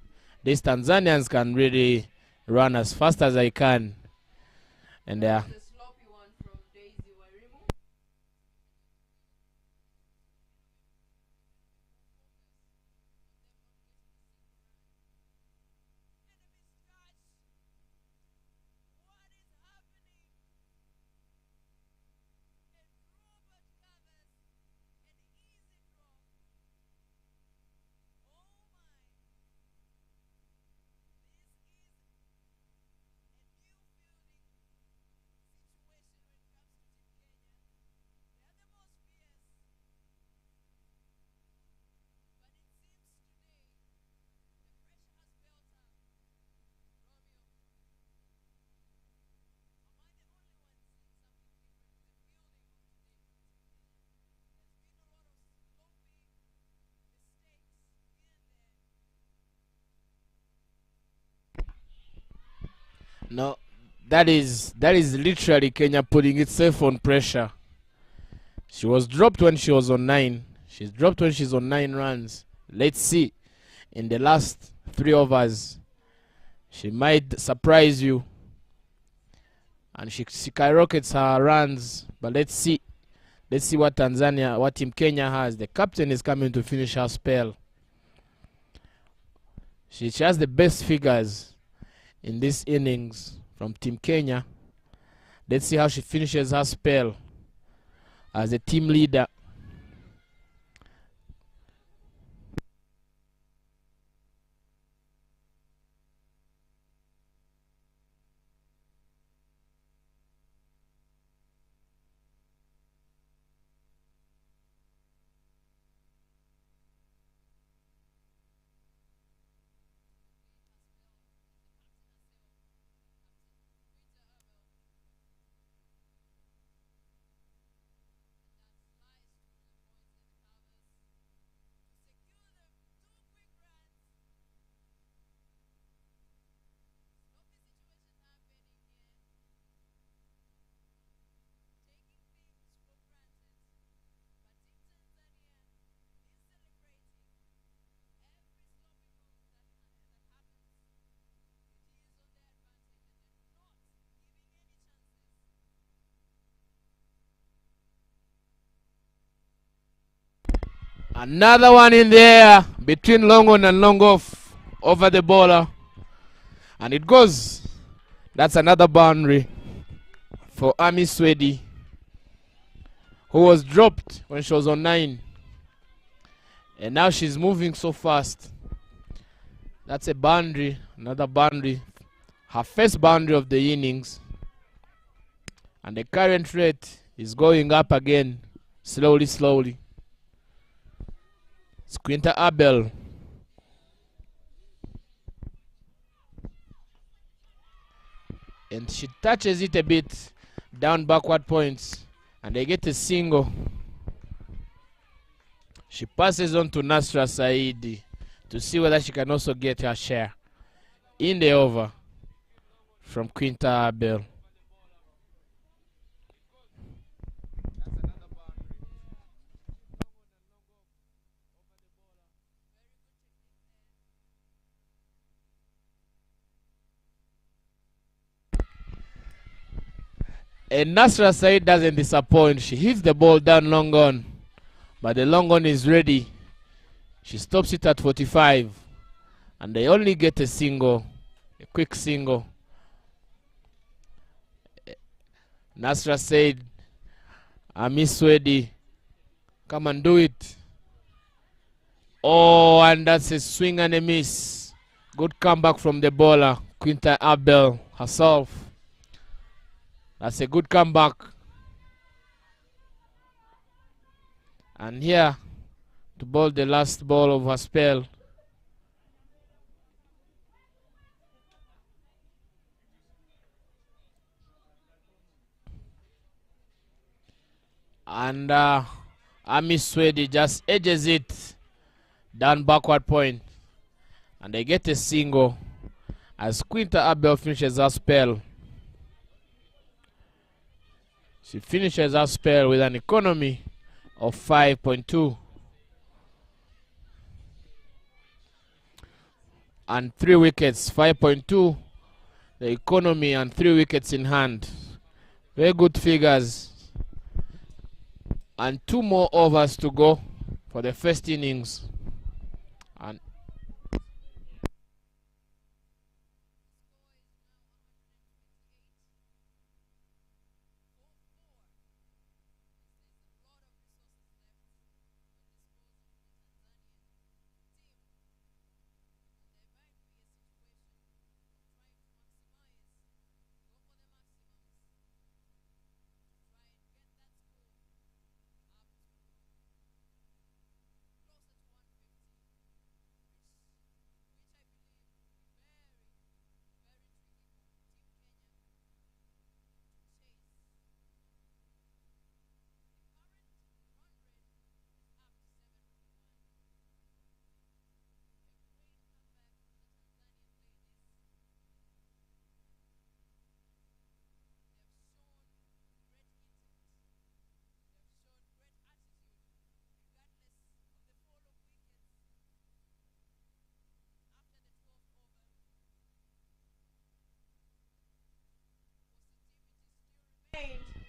Speaker 2: These Tanzanians can really run as fast as they can, and they are. No, that is literally Kenya putting itself on pressure. She was dropped when she was on 9. She's dropped when she's on 9 runs. Let's see in the last 3 overs. She might surprise you, and she skyrockets her runs. But let's see what Team Kenya has. The captain is coming to finish her spell. She has the best figures in this innings from Team Kenya. Let's see how she finishes her spell as a team leader. Another one in the air between long on and long off over the bowler. And it goes. That's another boundary for Ami Swedi, who was dropped when she was on 9. And now she's moving so fast. That's a boundary, another boundary. Her first boundary of the innings. And the current rate is going up again, slowly, slowly. It's Quinta Abel. And she touches it a bit down backward points. And they get a single. She passes on to Nasra Saidi to see whether she can also get her share in the over from Quinta Abel. And Nasra Said doesn't disappoint. She hits the ball down long on. But the long on is ready. She stops it at 45. And they only get a single. A quick single. Nasra said, Ami Swedi, come and do it. Oh, and that's a swing and a miss. Good comeback from the bowler, Quinta Abel herself. That's a good comeback. And here, to bowl the last ball of her spell. And Ami Swedi just edges it down backward point. And they get a single as Quinta Abel finishes her spell. She finishes her spell with an economy of 5.2. And 3 wickets, 5.2. The economy and 3 wickets in hand. Very good figures. And 2 more overs to go for the first innings.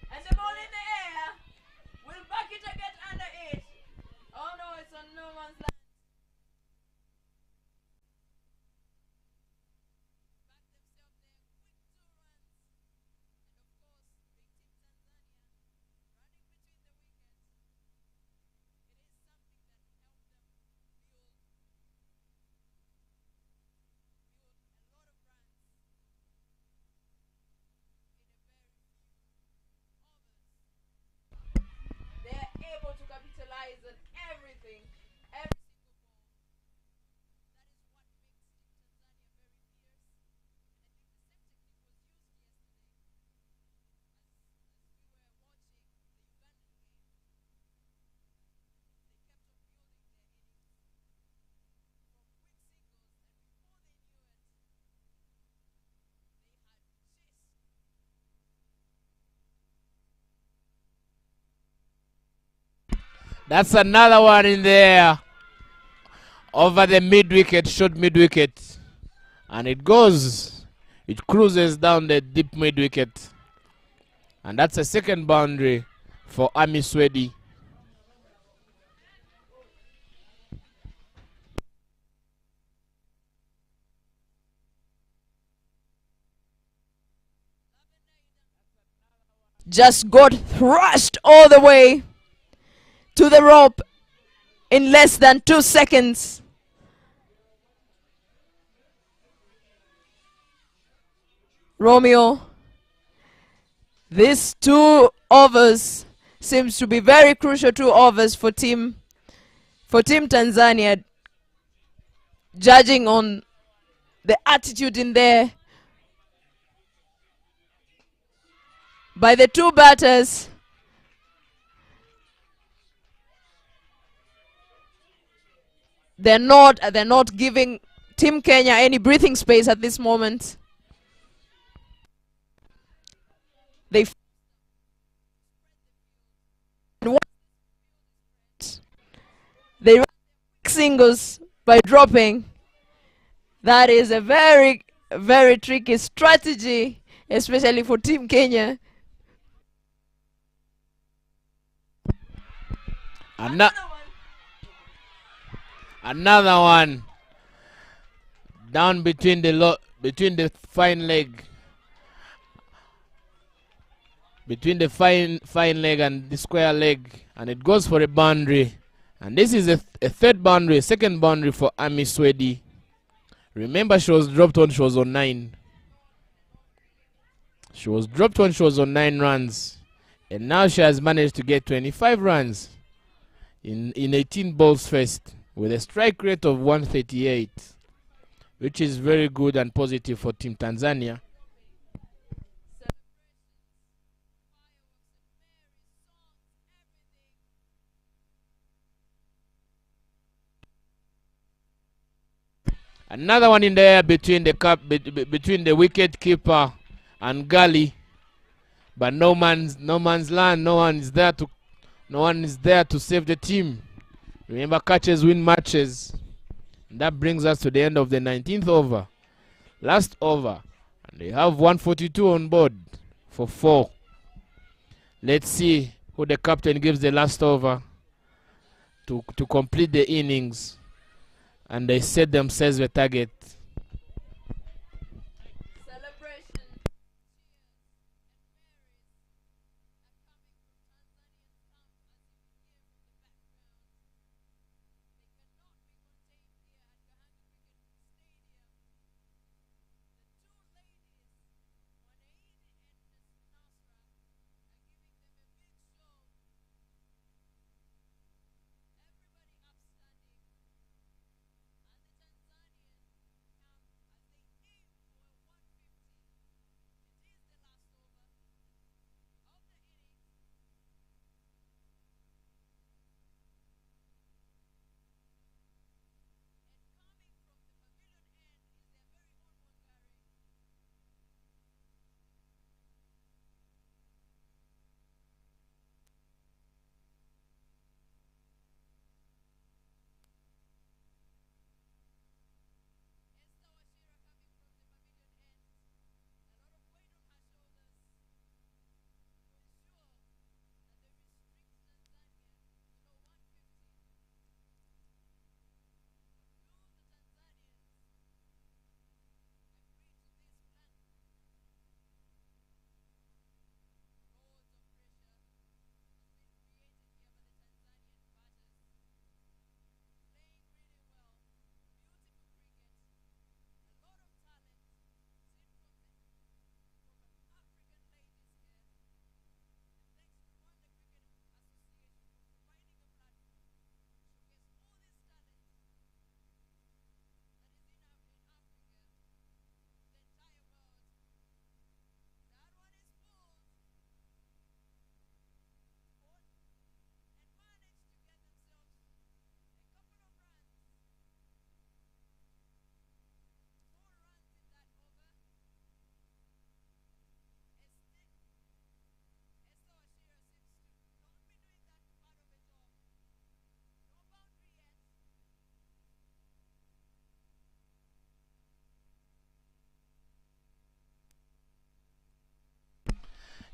Speaker 2: And
Speaker 3: the ball in the air. We'll back it again under it. Oh no, it's on no man's land.
Speaker 2: that's another one in there. Over the mid-wicket, short mid-wicket. And it goes. It cruises down the deep mid-wicket. And that's a second boundary for Ami Swedi.
Speaker 3: just got thrust all the way to the rope in less than 2 seconds. Romeo, these 2 overs seems to be very crucial 2 overs for team Tanzania, judging on the attitude in there by the 2 batters. They're not giving Team Kenya any breathing space at this moment. They singles by dropping. That is a very, very tricky strategy, especially for Team Kenya.
Speaker 2: Another one down between the fine leg, between the fine leg and the square leg, and it goes for a boundary. And this is a third boundary, a second boundary for Ami Swedi. Remember, she was dropped when she was on 9. She was dropped when she was on 9 runs, and now she has managed to get 25 runs in 18 balls first, with a strike rate of 138, which is very good and positive for Team Tanzania. Another one in the air between the wicket keeper and Gali, but no man's land. No one is there to save the team. Remember, catches win matches. And that brings us to the end of the 19th over. Last over, and they have 142 on board for 4. Let's see who the captain gives the last over to complete the innings. And they set themselves a target.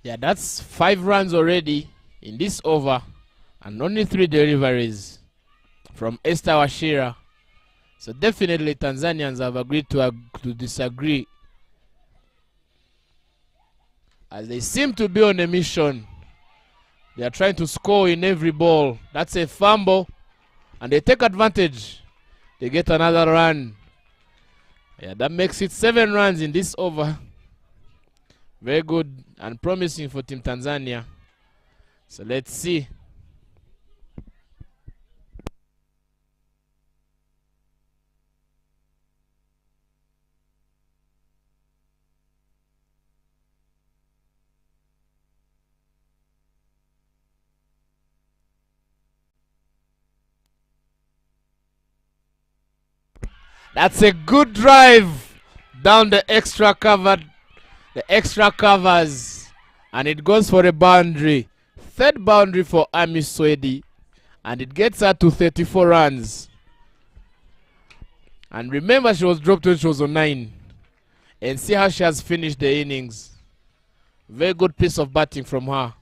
Speaker 2: Yeah, that's 5 runs already in this over, and only 3 deliveries from Esther Washira. So definitely Tanzanians have agreed to disagree as they seem to be on a mission. They are trying to score in every ball. That's a fumble, and they take advantage. They get another run. Yeah, that makes it 7 runs in this over. Very good and promising for Team Tanzania. So let's see. That's a good drive down the extra covers, and it goes for a boundary. Third boundary for Ami Swedi, and it gets her to 34 runs. And remember, she was dropped when she was on 9. And see how she has finished the innings. Very good piece of batting from her.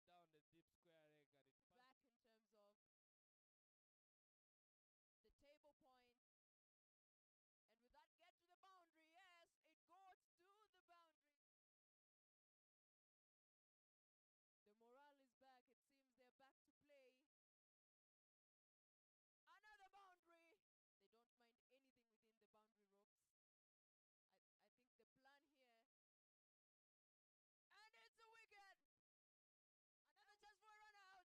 Speaker 2: down the deep square leg and it passed.
Speaker 3: Back in terms of the table points. And with that, get to the boundary. Yes, it goes to the boundary. The morale is back. It seems they're back to play. Another boundary. They don't mind anything within the boundary ropes. I think the plan here. And it's a wicket. Another chance for a run out.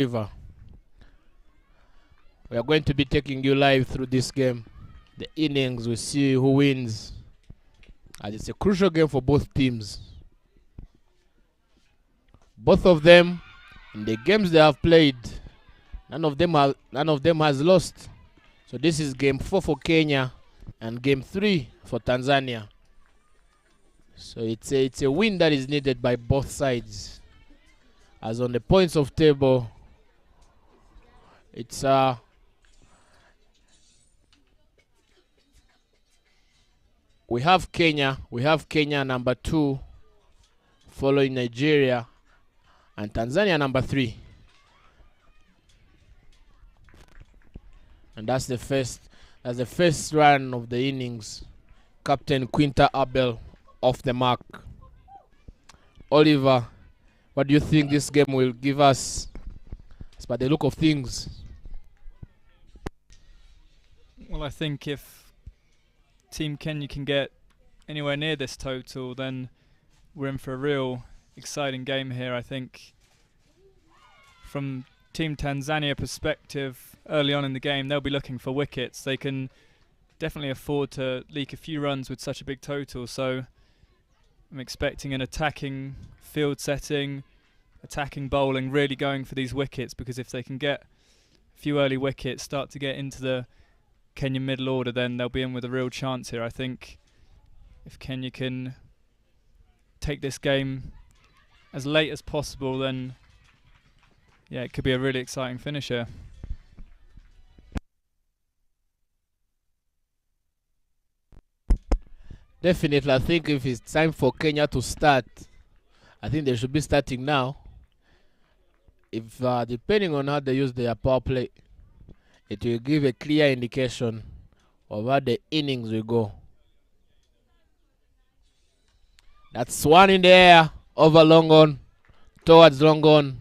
Speaker 2: River. We are going to be taking you live through this game. The innings, we see who wins. And it's a crucial game for both teams. Both of them, in the games they have played, none of them has lost. So this is game 4 for Kenya and game 3 for Tanzania. So it's a win that is needed by both sides. As on the points of table, it's we have Kenya number 2, following Nigeria, and Tanzania number 3. And that's the first run of the innings. Captain Quinta Abel off the mark. Oliver, what do you think this game will give us, as by the look of things?
Speaker 8: Well, I think if Team Kenya can get anywhere near this total, then we're in for a real exciting game here. I think from Team Tanzania perspective, early on in the game, they'll be looking for wickets. They can definitely afford to leak a few runs with such a big total. So I'm expecting an attacking field setting, attacking bowling, really going for these wickets, because if they can get a few early wickets, start to get into the Kenyan middle order, then they'll be in with a real chance here. I think if Kenya can take this game as late as possible, then yeah, it could be a really exciting finish here.
Speaker 2: Definitely, I think if it's time for Kenya to start, I think they should be starting now. If depending on how they use their power play, it will give a clear indication of how the innings will go. That's one in the air, over long on, towards long on,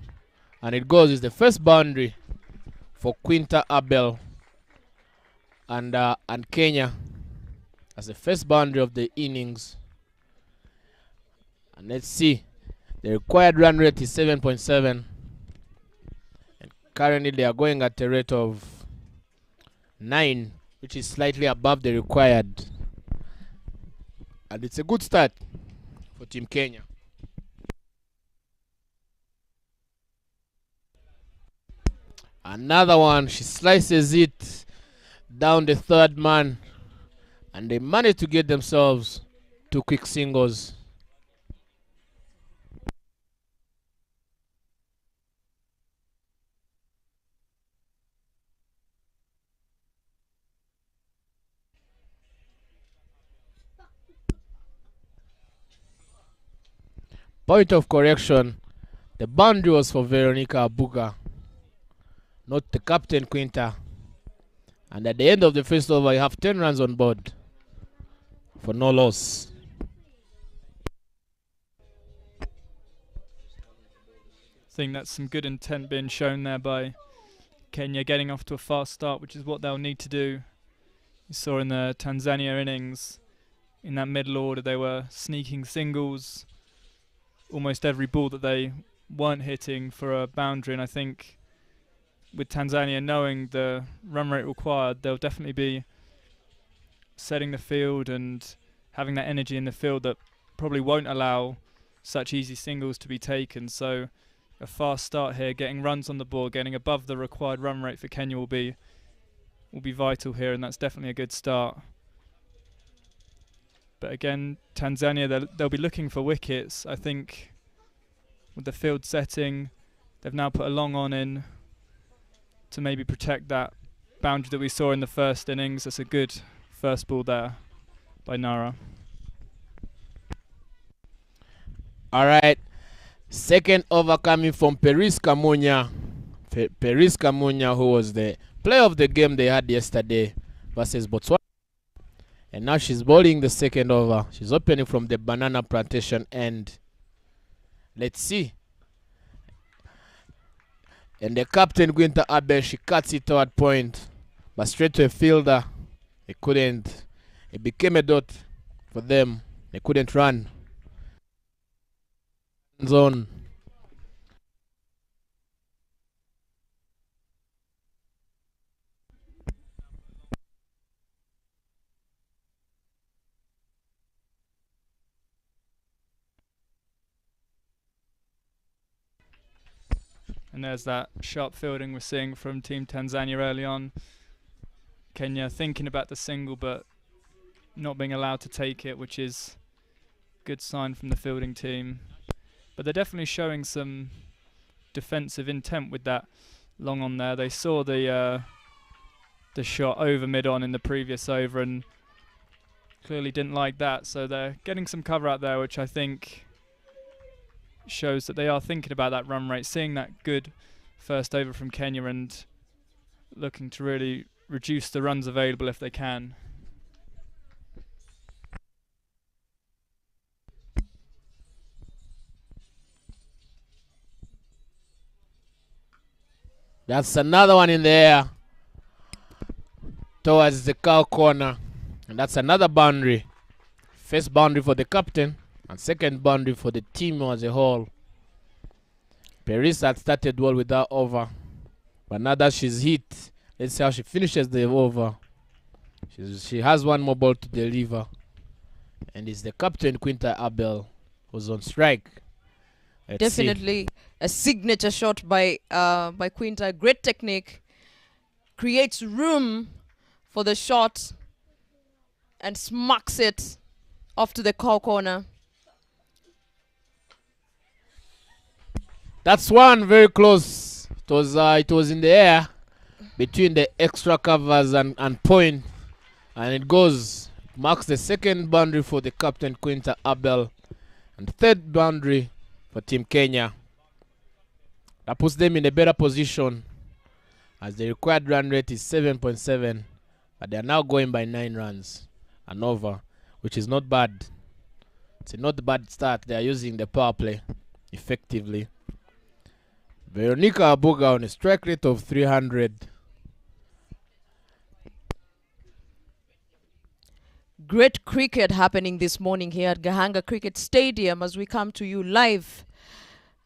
Speaker 2: and it goes. Is the first boundary for Quinta Abel and Kenya. That's the first boundary of the innings. And let's see, the required run rate is 7.7, and currently they are going at a rate of 9, which is slightly above the required, and it's a good start for Team Kenya. Another one, she slices it down the third man, and they manage to get themselves 2 quick singles. Point of correction, the boundary was for Veronica Abuga, not the captain Quinta. And at the end of the first over, you have 10 runs on board for no loss.
Speaker 8: I think that's some good intent being shown there by Kenya, getting off to a fast start, which is what they'll need to do. You saw in the Tanzania innings, in that middle order, they were sneaking singles almost every ball that they weren't hitting for a boundary, and I think with Tanzania knowing the run rate required, they'll definitely be setting the field and having that energy in the field that probably won't allow such easy singles to be taken. So a fast start here, getting runs on the board, getting above the required run rate for Kenya will be vital here, and that's definitely a good start. But again, Tanzania, they'll be looking for wickets. I think with the field setting, they've now put a long on in to maybe protect that boundary that we saw in the first innings. That's a good first ball there by Nara.
Speaker 2: All right, second over coming from Peris Kamunya. Peris Kamunya, who was the player of the game they had yesterday versus Botswana. And now she's bowling the second over. She's opening from the banana plantation end. Let's see. And the captain, Quinta Abel, she cuts it toward point, but straight to a fielder. It couldn't. It became a dot for them. They couldn't run. Zone.
Speaker 8: And there's that sharp fielding we're seeing from Team Tanzania early on. Kenya thinking about the single but not being allowed to take it, which is a good sign from the fielding team. But they're definitely showing some defensive intent with that long on there. They saw the shot over mid-on in the previous over and clearly didn't like that. So they're getting some cover out there, which I think shows that they are thinking about that run rate, seeing that good first over from Kenya and looking to really reduce the runs available if they can.
Speaker 2: That's another one in the air towards the cow corner, and that's another boundary. First boundary for the captain and second boundary for the team as a whole. Paris had started well with that over, but now that she's hit, let's see how she finishes the over. She has one more ball to deliver, and it's the captain Quinta Abel who's on strike. Let's
Speaker 3: Definitely a signature shot by Quinta. Great technique, creates room for the shot and smacks it off to the corner.
Speaker 2: That's one very close. It was in the air between the extra covers and point, and it goes. Marks the second boundary for the captain Quinta Abel, and third boundary for Team Kenya. That puts them in a better position as the required run rate is 7.7, but they are now going by 9 runs and over, which is not bad. It's a not bad start. They are using the power play effectively. Veronica Abuga on a strike rate of 300.
Speaker 3: Great cricket happening this morning here at Gahanga Cricket Stadium as we come to you live,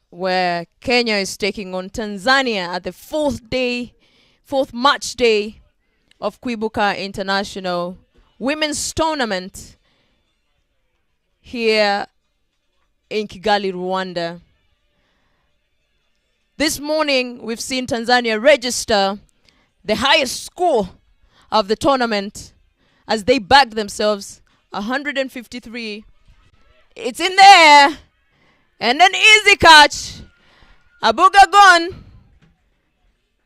Speaker 3: where Kenya is taking on Tanzania at the fourth match day of Kwibuka International Women's Tournament here in Kigali, Rwanda. This morning, we've seen Tanzania register the highest score of the tournament as they bagged themselves 153. It's in there. And an easy catch. Abuga gone.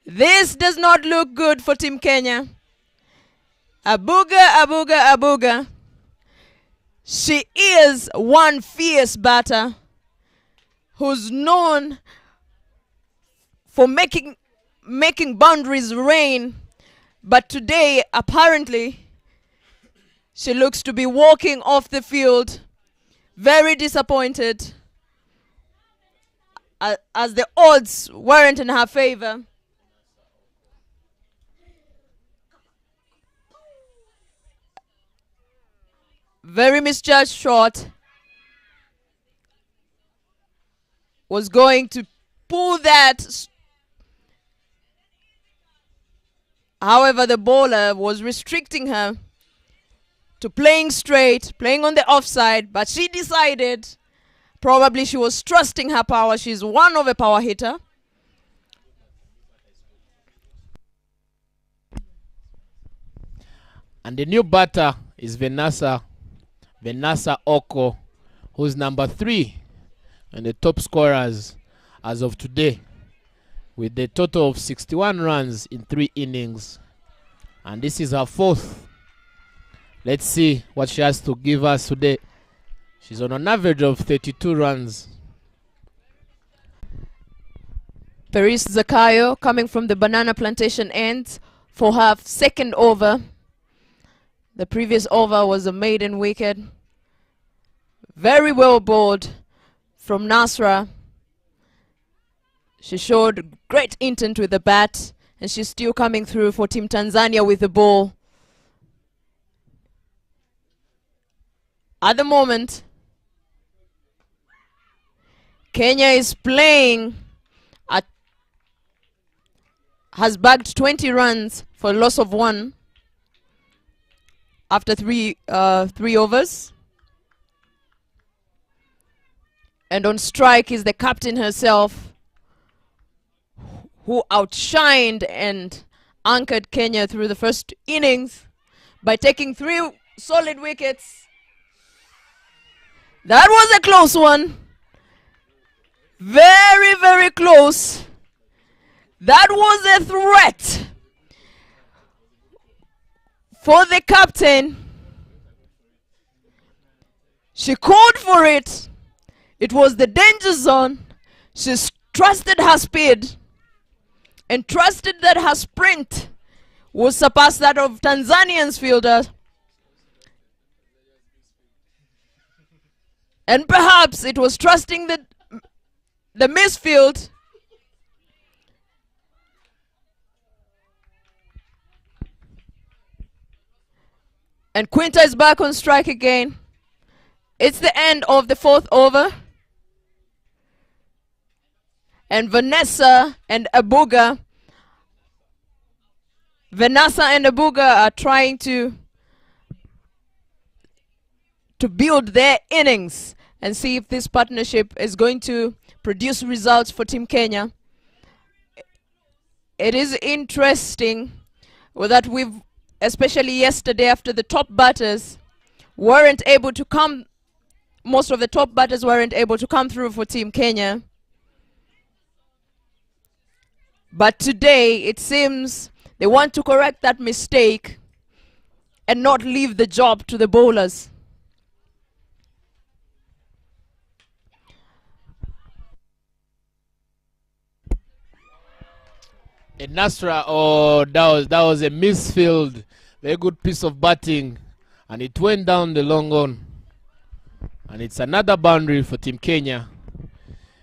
Speaker 3: This does not look good for Team Kenya. Abuga. She is one fierce batter who's known for making boundaries rain, but today apparently she looks to be walking off the field very disappointed as the odds weren't in her favor. Very misjudged shot. Was going to pull that. However, the bowler was restricting her to playing straight, playing on the offside, but she decided, probably she was trusting her power. She's one of a power hitter.
Speaker 2: And the new batter is Vanessa Oko, who's number 3 and the top scorers as of today, with a total of 61 runs in 3 innings. And this is her 4th. Let's see what she has to give us today. She's on an average of 32 runs.
Speaker 3: Paris Zakayo coming from the banana plantation end for her second over. The previous over was a maiden wicket. Very well bowled from Nasra. She showed great intent with the bat, and she's still coming through for Team Tanzania with the ball. At the moment, Kenya is playing has bagged 20 runs for a loss of 1 after 3 overs. And on strike is the captain herself, who outshined and anchored Kenya through the first innings by taking 3 solid wickets. That was a close one. Very, very close. That was a threat for the captain. She called for it. It was the danger zone. She trusted her speed and trusted that her sprint would surpass that of Tanzanian's fielder. And perhaps it was trusting the misfield. And Quinta is back on strike again. It's the end of the 4th over. And Vanessa and Abuga are trying to build their innings and see if this partnership is going to produce results for Team Kenya. It is interesting that especially yesterday after the top batters weren't able to come, most of the top batters weren't able to come through for Team Kenya. But today it seems they want to correct that mistake and not leave the job to the bowlers.
Speaker 2: And Nasra, oh, that was a misfield. Very good piece of batting. And it went down the long on. And it's another boundary for Team Kenya.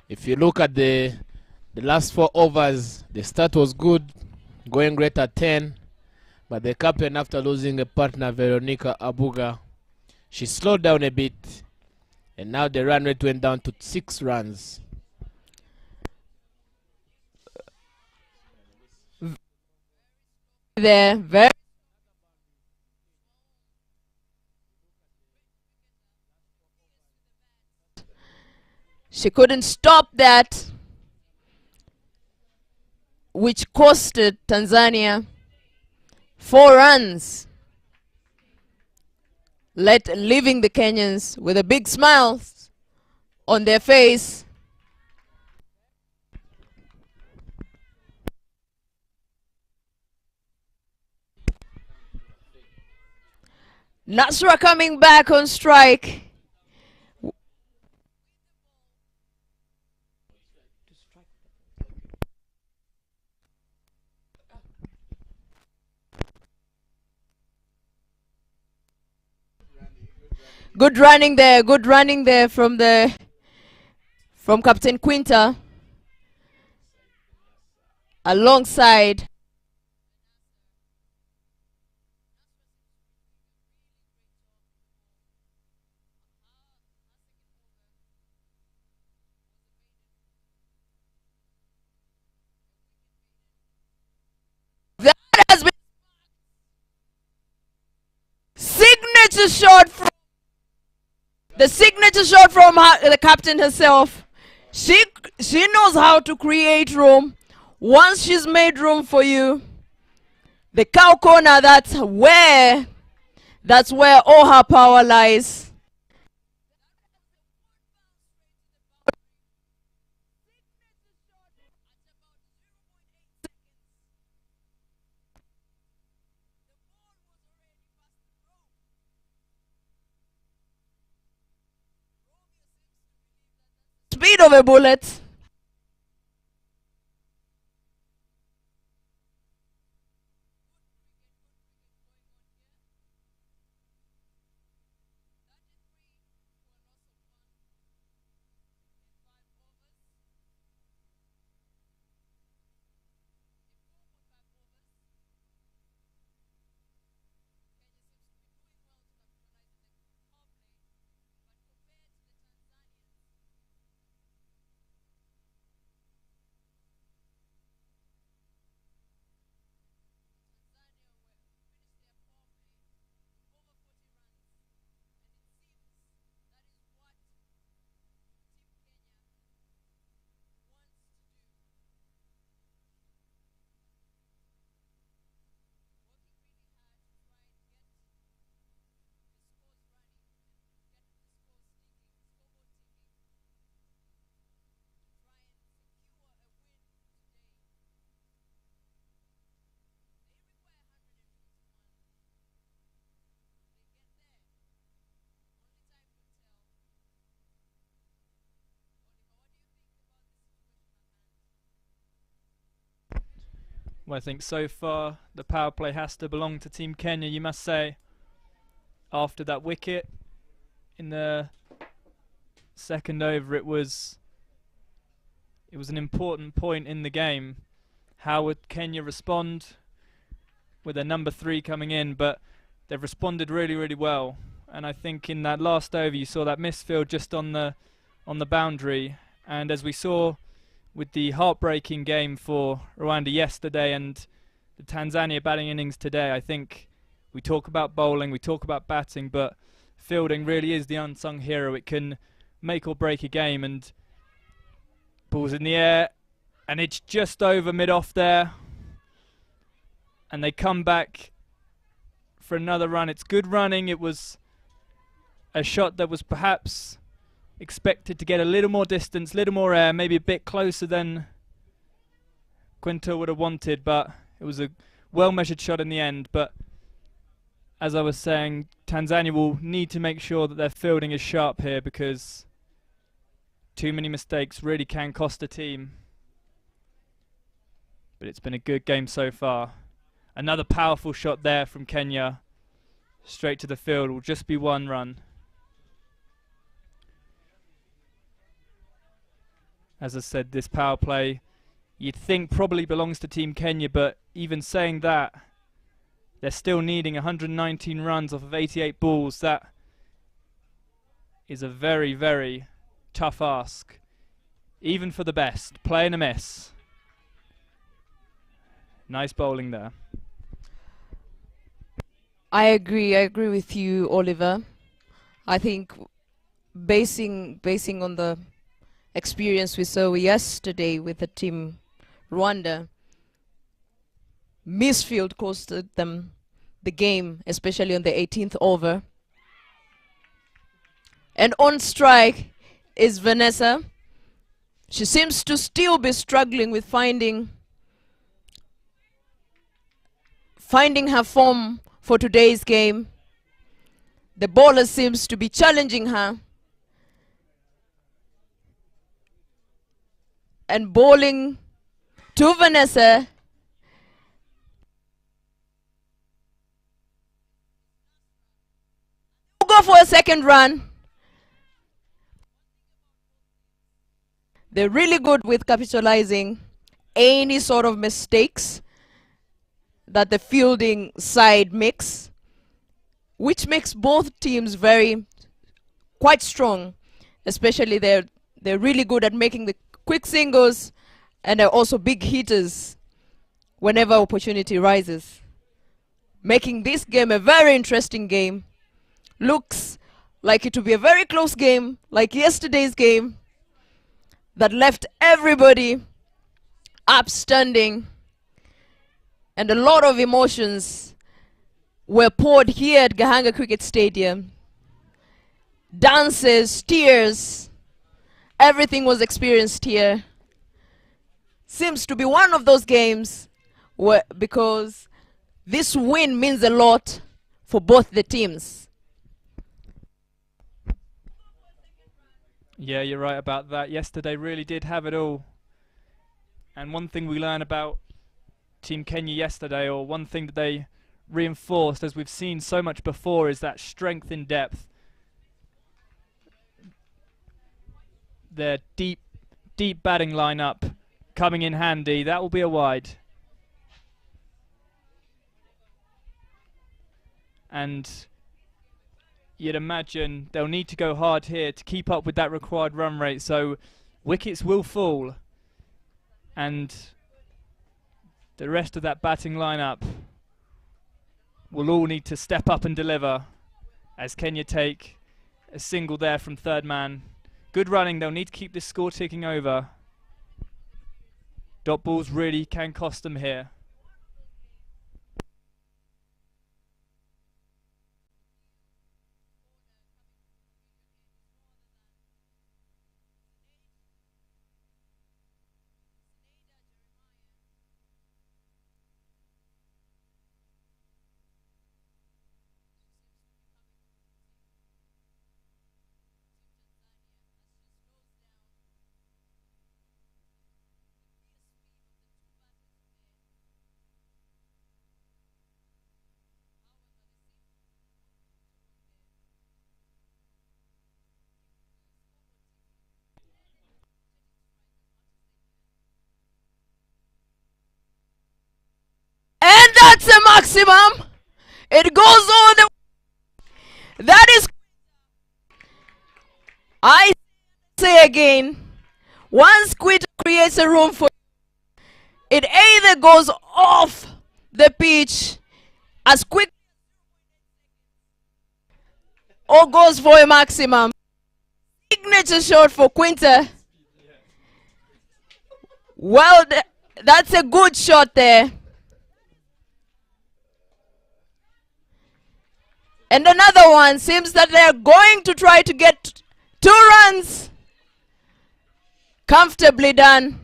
Speaker 2: If you look at the last 4 overs, the start was good, going great at 10. But the captain, after losing a partner, Veronica Abuga, she slowed down a bit. And now the run rate went down to 6 runs.
Speaker 3: There, very she couldn't stop that, which costed Tanzania 4 runs, leaving the Kenyans with a big smile on their face. Nasra coming back on strike. Good running there from Captain Quinta alongside that has been signature shot from the captain herself. She knows how to create room. Once she's made room for you, the cow corner, that's where all her power lies. Speed of a bullet.
Speaker 8: Well, I think so far the power play has to belong to Team Kenya, you must say. After that wicket in the second over, it was an important point in the game. How would Kenya respond with their number 3 coming in? But they've responded really, really well. And I think in that last over you saw that misfield just on the boundary. And as we saw with the heartbreaking game for Rwanda yesterday and the Tanzania batting innings today, I think we talk about bowling, we talk about batting, but fielding really is the unsung hero. It can make or break a game. And ball's in the air, and it's just over mid-off there. And they come back for another run. It's good running. It was a shot that was perhaps expected to get a little more distance, a little more air, maybe a bit closer than Quinto would have wanted, but it was a well-measured shot in the end. But as I was saying, Tanzania will need to make sure that their fielding is sharp here, because too many mistakes really can cost a team. But it's been a good game so far. Another powerful shot there from Kenya. Straight to the field. Will just be 1 run. As I said, this power play you'd think probably belongs to Team Kenya, but even saying that, they're still needing 119 runs off of 88 balls. That is a very, very tough ask, even for the best. Play and a miss. Nice bowling there.
Speaker 3: I agree with you, Oliver. I think basing on the experience we saw yesterday with the team Rwanda, misfield costed them the game, especially on the 18th over. And on strike is Vanessa. She seems to still be struggling with finding her form for today's game. The bowler seems to be challenging her. And bowling to Vanessa. Go for a second run. They're really good with capitalizing any sort of mistakes that the fielding side makes, which makes both teams quite strong. Especially they're really good at making the quick singles, and they're also big hitters whenever opportunity rises, making this game a very interesting game. Looks like it will be a very close game, like yesterday's game, that left everybody upstanding, and a lot of emotions were poured here at Gahanga Cricket Stadium. Dances, tears, everything was experienced here. Seems to be one of those games where, because this win means a lot for both the teams.
Speaker 8: Yeah, you're right about that. Yesterday really did have it all. And one thing we learned about Team Kenya yesterday, or one thing that they reinforced, as we've seen so much before, is that strength in depth. Their deep batting lineup coming in handy. That will be a wide. And you'd imagine they'll need to go hard here to keep up with that required run rate, so wickets will fall. And the rest of that batting lineup will all need to step up and deliver, as Kenya take a single there from third man. Good running. They'll need to keep this score ticking over. Dot balls really can cost them here.
Speaker 3: maximum. It goes all the. That is. I say again, once Kwibuka creates a room for it, either goes off the pitch as quick or goes for a maximum. Signature shot for Quinta. Well, that's a good shot there. And another one. Seems that they're going to try to get 2 runs. Comfortably done.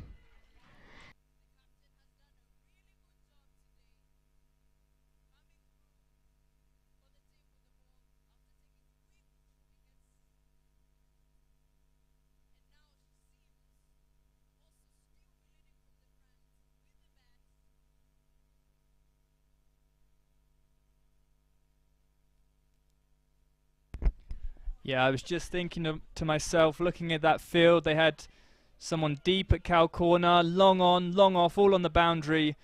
Speaker 8: Yeah, I was just thinking to myself, looking at that field, they had someone deep at cow corner, long on, long off, all on the boundary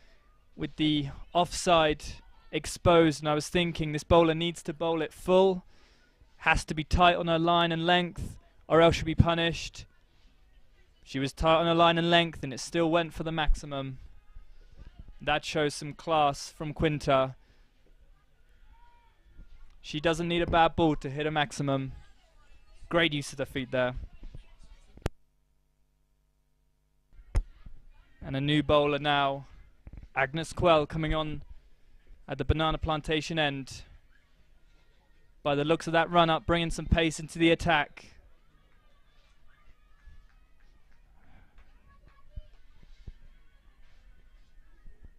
Speaker 8: with the offside exposed, and I was thinking this bowler needs to bowl it full, has to be tight on her line and length, or else she'll be punished. She was tight on her line and length, and it still went for the maximum. That shows some class from Quinta. She doesn't need a bad ball to hit a maximum. Great use of the feet there. And a new bowler now. Agnes Quell coming on at the banana plantation end. By the looks of that run up, bringing some pace into the attack.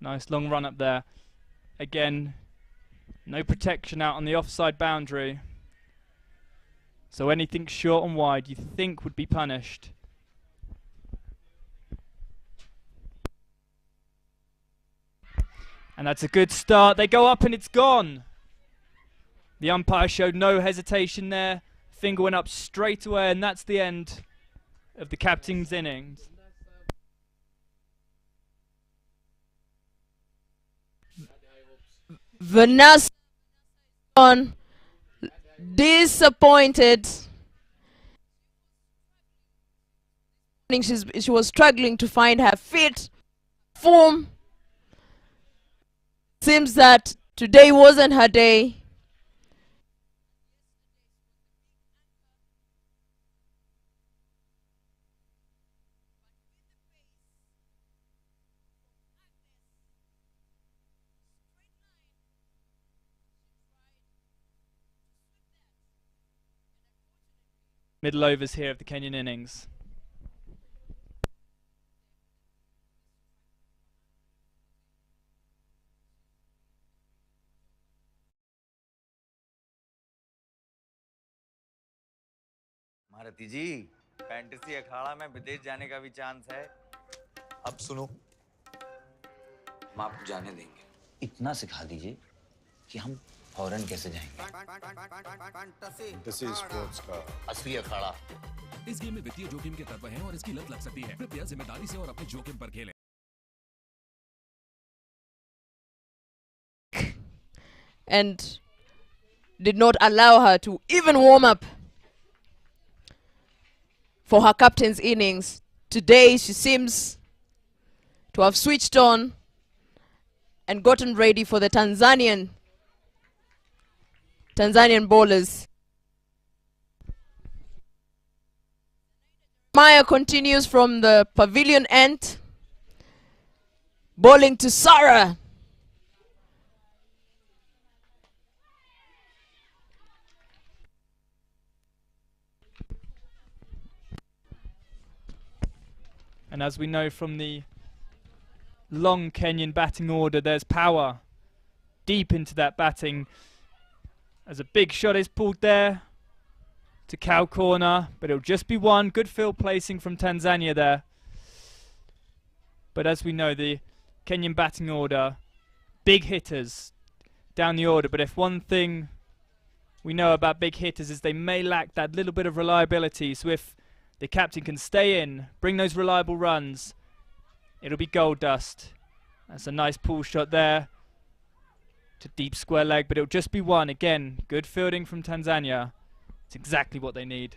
Speaker 8: Nice long run up there. Again, no protection out on the offside boundary. So anything short and wide you think would be punished. And that's a good start. They go up and it's gone. The umpire showed no hesitation there. Finger went up straight away, and that's the end of the captain's innings.
Speaker 3: Vanessa on disappointed. She was struggling to find her fit form. Seems that today wasn't her day.
Speaker 8: Middle overs here of the Kenyan innings.
Speaker 4: Maharathi ji, fantasy अखाड़ा में विदेश जाने का भी chance है।
Speaker 5: अब सुनो,
Speaker 6: हम आपको जाने देंगे। इतना सिखा दीजिए कि हम फौरन कैसे जाएंगे।
Speaker 5: फैंटेसी स्पोर्ट्स का
Speaker 6: असली अखाड़ा।
Speaker 7: इस गेम में वित्तीय जोखिम के तत्व हैं और इसकी लत लग सकती है। कृपया जिम्मेदारी से और अपने जोखिम पर खेलें।
Speaker 3: And did not allow her to even warm up for her captain's innings. Today she seems to have switched on and gotten ready for the Tanzanian bowlers. Maya continues from the pavilion end, bowling to Sarah.
Speaker 8: And as we know from the long Kenyan batting order, there's power deep into that batting. As a big shot is pulled there to cow corner, but it'll just be one. Good field placing from Tanzania there. But as we know, the Kenyan batting order, big hitters down the order. But if one thing we know about big hitters is they may lack that little bit of reliability. So if the captain can stay in, bring those reliable runs, it'll be gold dust. That's a nice pull shot there. to deep square leg, but it'll just be one. Again, good fielding from Tanzania. It's exactly what they need.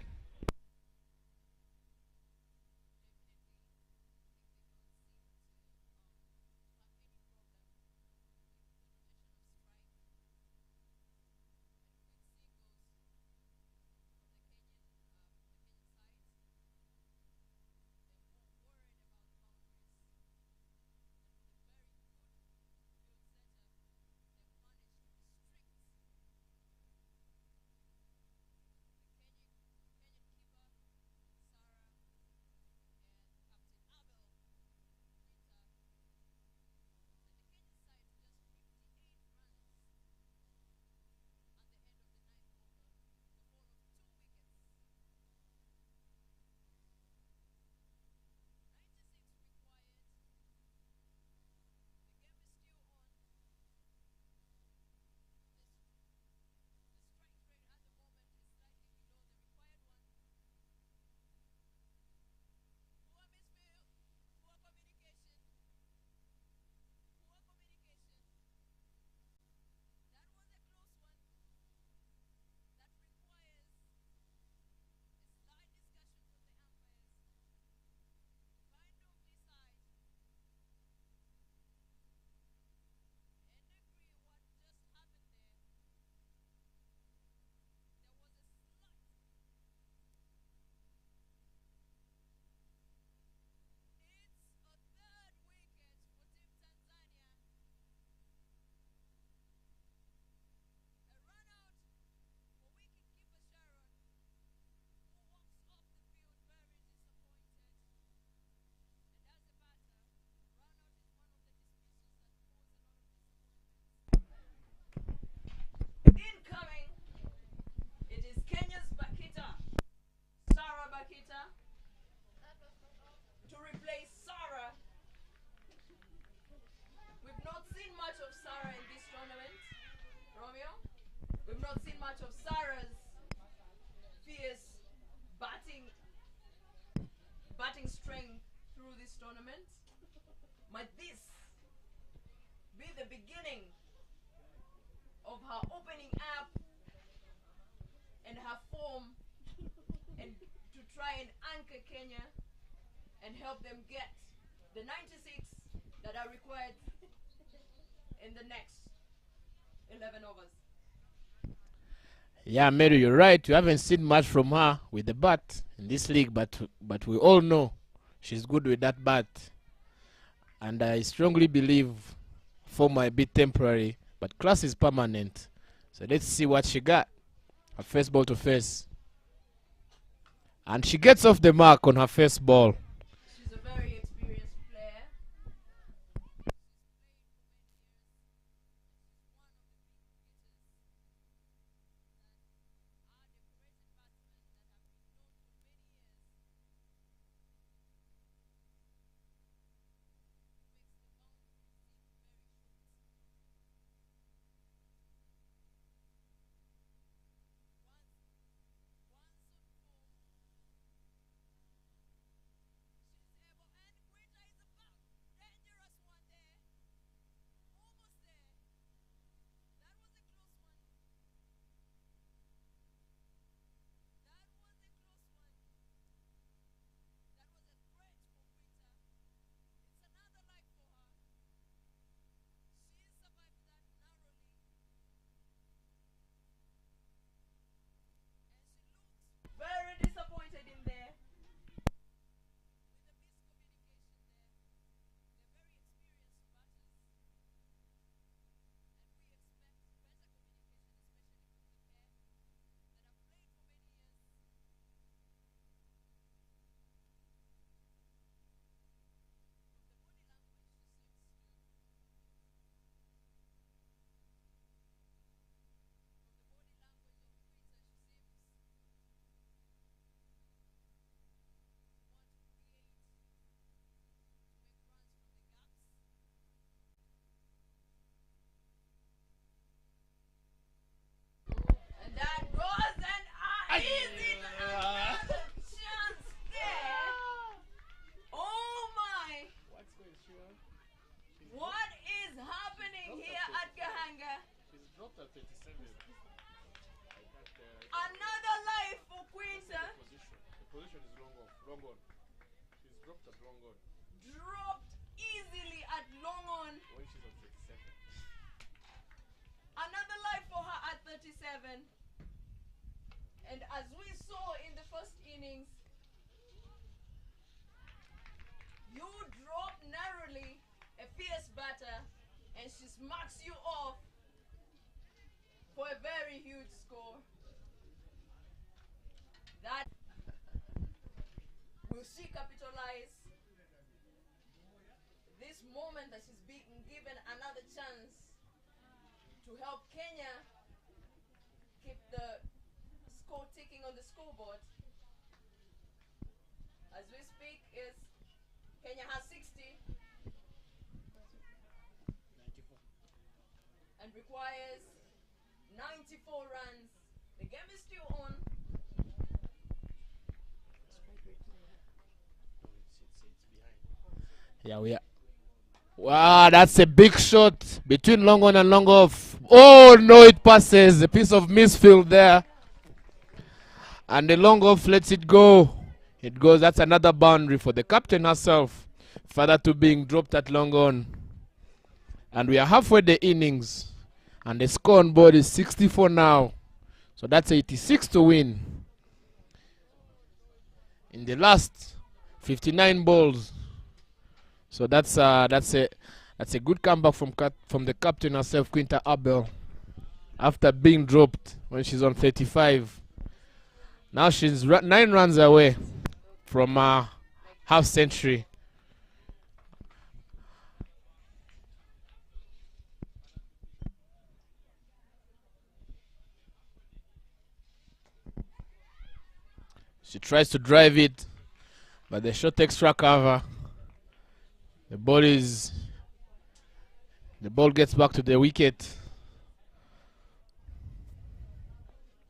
Speaker 3: Incoming. It is Kenya's Bakita. Sarah Bakita. To replace Sarah. We've not seen much of Sarah in this tournament. Romeo? We've not seen much of Sarah's fierce batting strength through this tournament. Might this be the beginning of her opening up and her form and to try and anchor Kenya and help them get the 96 that are required in the next 11 overs.
Speaker 2: Yeah, Mary, you're right. You haven't seen much from her with the bat in this league, but we all know she's good with that bat. And I strongly believe form might be temporary, but class is permanent. So let's see what she got. Her first ball to face. And she gets off the mark on her first ball.
Speaker 3: She's a very experienced player. Dropped easily at long on. Another life for her at 37. And as we saw in the first innings, you drop narrowly a fierce batter and she smacks you off for a very huge score. That will she capitalize this moment that she's being given another chance to help Kenya keep the score ticking on the scoreboard. As we speak, is Kenya has 60 and requires 94 runs. The game is still on.
Speaker 2: Yeah, we are. Wow, that's a big shot between long on and long off. Oh no, it passes. A piece of misfield there. And the long off lets it go. It goes. That's another boundary for the captain herself. Further to being dropped at long on. And we are halfway the innings. And the score on board is 64 now. So that's 86 to win. In the last 59 balls. So that's a good comeback from the captain herself, Quinta Abel, after being dropped when she's on 35. Now she's 9 runs away from a half century. She tries to drive it, but the shot extra cover. The ball gets back to the wicket.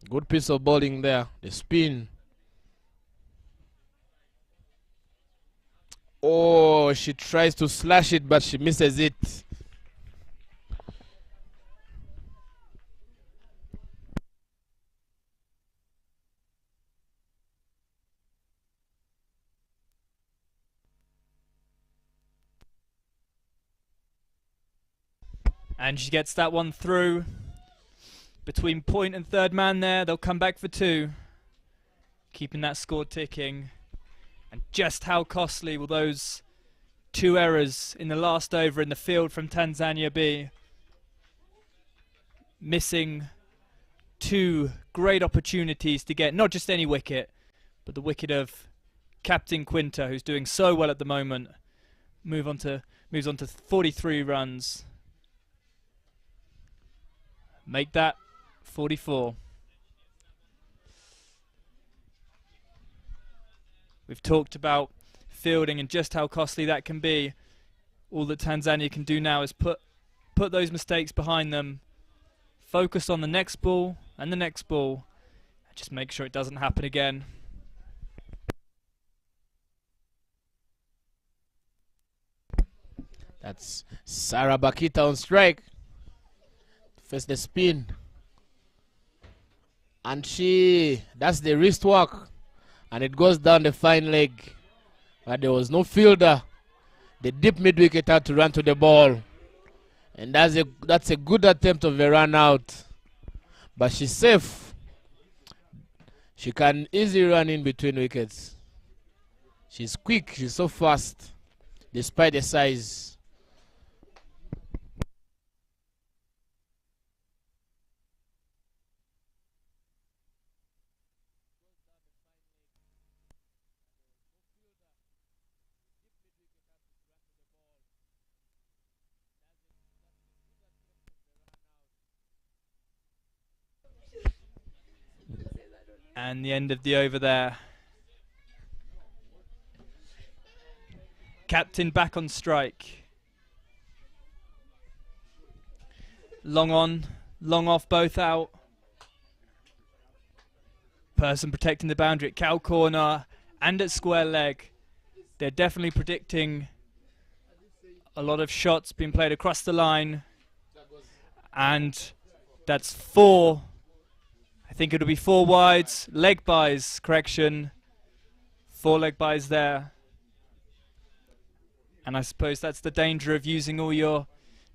Speaker 2: Good piece of bowling there. The spin. Oh, she tries to slash it, but she misses it.
Speaker 8: And she gets that one through. Between point and third man there, they'll come back for 2. Keeping that score ticking. And just how costly will those 2 errors in the last over in the field from Tanzania be? Missing 2 great opportunities to get not just any wicket, but the wicket of Captain Quinta, who's doing so well at the moment. Moves on to 43 runs. Make that 44. We've talked about fielding and just how costly that can be. All that Tanzania can do now is put those mistakes behind them, focus on the next ball and the next ball, and just make sure it doesn't happen again.
Speaker 2: That's Sarah Bakita on strike. Face the spin. And that's the wrist work. And it goes down the fine leg. But there was no fielder. The deep mid wicket had to run to the ball. And that's a good attempt of a run out. But she's safe. She can easily run in between wickets. She's quick. She's so fast. Despite the size.
Speaker 8: And the end of the over there. Captain back on strike. Long on, long off, both out. Person protecting the boundary at cow corner and at square leg. They're definitely predicting a lot of shots being played across the line. And that's 4. I think it'll be 4 wides, leg buys, correction. 4 leg byes there. And I suppose that's the danger of using all your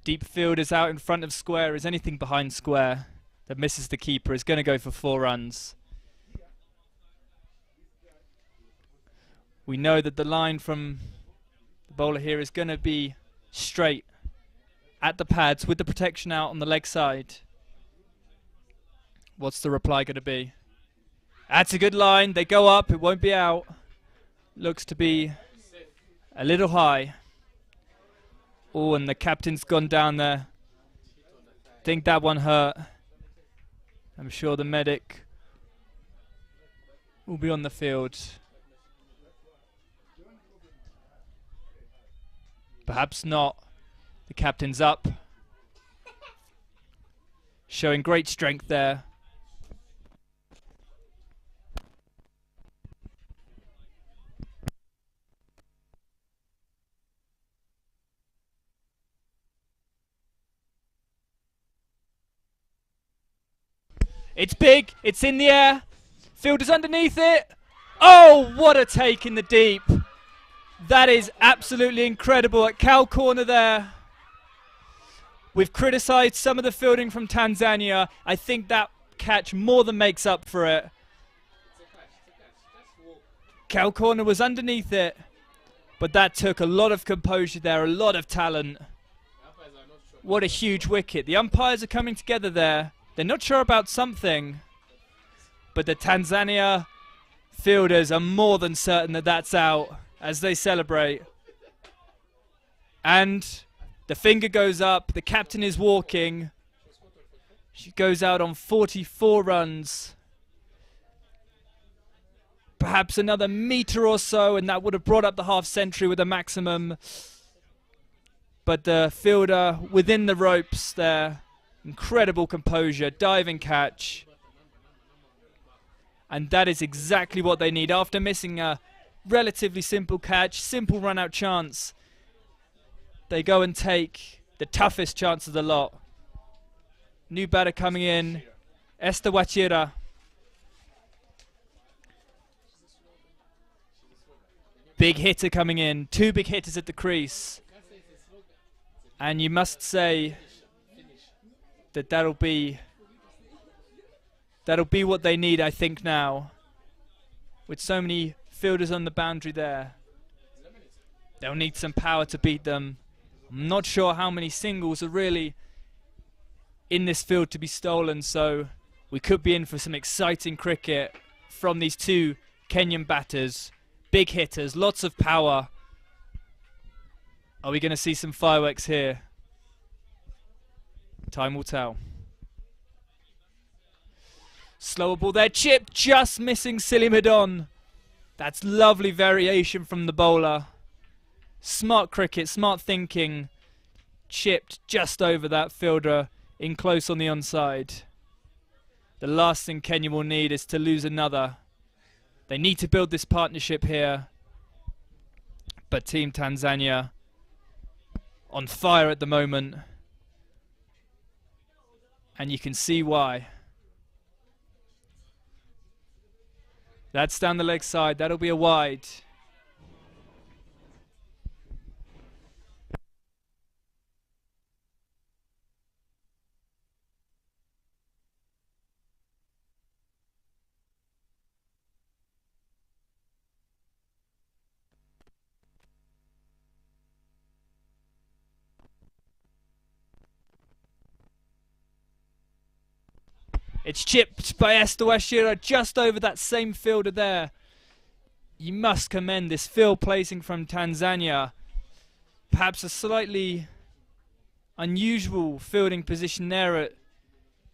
Speaker 8: deep fielders out in front of square, is anything behind square that misses the keeper is going to go for 4 runs. We know that the line from the bowler here is going to be straight at the pads with the protection out on the leg side. What's the reply going to be? That's a good line. They go up. It won't be out. Looks to be a little high. Oh, and the captain's gone down there. Think that one hurt. I'm sure the medic will be on the field. Perhaps not. The captain's up. Showing great strength there. It's big, it's in the air, fielder's underneath it. Oh, what a take in the deep. That is absolutely incredible at cow corner there. We've criticised some of the fielding from Tanzania. I think that catch more than makes up for it. Cow corner was underneath it, but that took a lot of composure there, a lot of talent. What a huge wicket. The umpires are coming together there. They're not sure about something, but the Tanzania fielders are more than certain that that's out as they celebrate. And the finger goes up, the captain is walking. She goes out on 44 runs. Perhaps another metre or so, and that would have brought up the half century with a maximum. But the fielder within the ropes there. Incredible composure, diving catch. And that is exactly what they need. After missing a relatively simple catch, simple run-out chance, they go and take the toughest chance of the lot. New batter coming in, Esther Wachira. Big hitter coming in, 2 big hitters at the crease. And you must say that'll be what they need, I think, now. With so many fielders on the boundary there, they'll need some power to beat them. I'm not sure how many singles are really in this field to be stolen, so we could be in for some exciting cricket from these 2 Kenyan batters. Big hitters, lots of power. Are we going to see some fireworks here? Time will tell. Slower ball there, chipped, just missing Silly Midon. That's lovely variation from the bowler. Smart cricket, smart thinking. Chipped just over that fielder, in close on the onside. The last thing Kenya will need is to lose another. They need to build this partnership here. But Team Tanzania on fire at the moment. And you can see why. That's down the leg side. That'll be a wide. It's chipped by Esther Wachira just over that same fielder there. You must commend this field placing from Tanzania. Perhaps a slightly unusual fielding position there at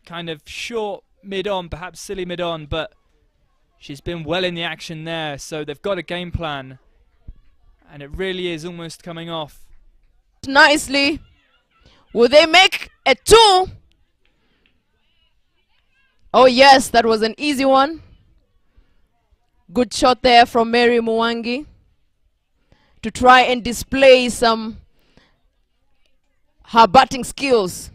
Speaker 8: kind of short mid-on, perhaps silly mid-on, but she's been well in the action there, so they've got a game plan. And it really is almost coming off.
Speaker 3: Nicely. Will they make a 2? Oh yes, that was an easy one. Good shot there from Mary Mwangi to try and display some her batting skills.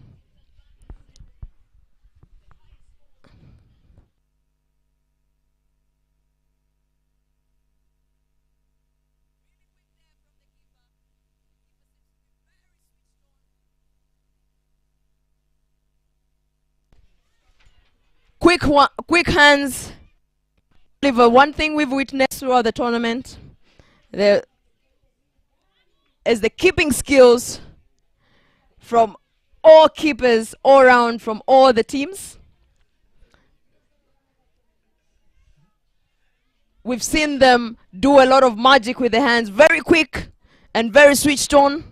Speaker 3: quick hands. Oliver, one thing we've witnessed throughout the tournament there is the keeping skills from all keepers all around from all the teams. We've seen them do a lot of magic with their hands, very quick and very switched on.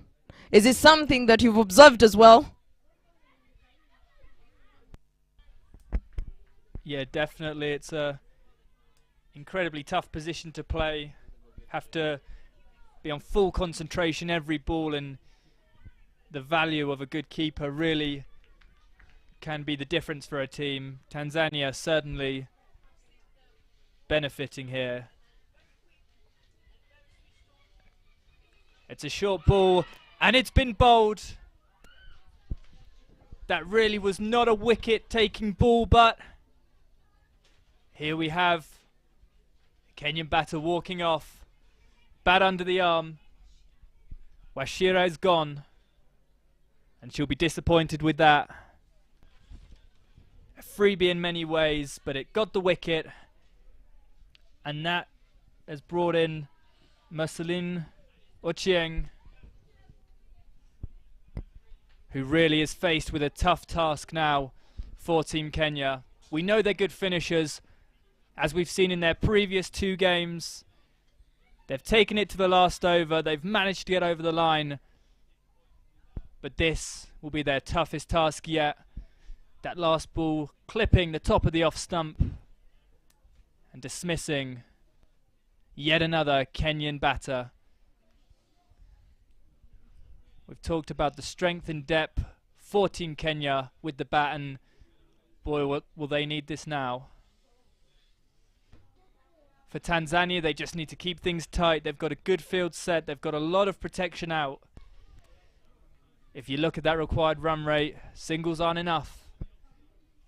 Speaker 3: Is it something that you've observed as well?
Speaker 8: Yeah, definitely. It's a incredibly tough position to play. Have to be on full concentration every ball, and the value of a good keeper really can be the difference for a team. Tanzania certainly benefiting here. It's a short ball and it's been bowled. That really was not a wicket taking ball, but here we have a Kenyan batter walking off, bat under the arm. Washira is gone and she'll be disappointed with that. A freebie in many ways, but it got the wicket. And that has brought in Marceline Ochieng, who really is faced with a tough task now for Team Kenya. We know they're good finishers, as we've seen in their previous 2 games. They've taken it to the last over, they've managed to get over the line, but this will be their toughest task yet. That last ball clipping the top of the off stump and dismissing yet another Kenyan batter. We've talked about the strength and depth for Team Kenya with the bat, and boy, will they need this now. For Tanzania, they just need to keep things tight. They've got a good field set. They've got a lot of protection out. If you look at that required run rate, singles aren't enough.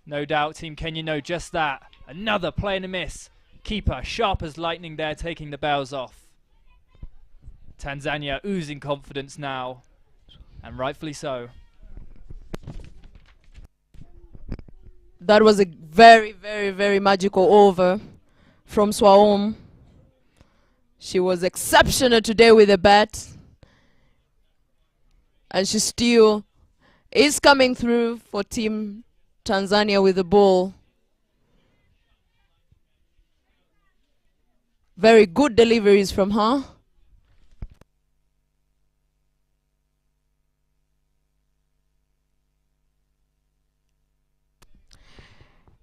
Speaker 8: No doubt Team Kenya know just that. Another play and a miss. Keeper sharp as lightning there, taking the bails off. Tanzania oozing confidence now, and rightfully so.
Speaker 3: That was a very, very, very magical over from Swaom. She was exceptional today with the bat, and she still is coming through for Team Tanzania with the ball. Very good deliveries from her.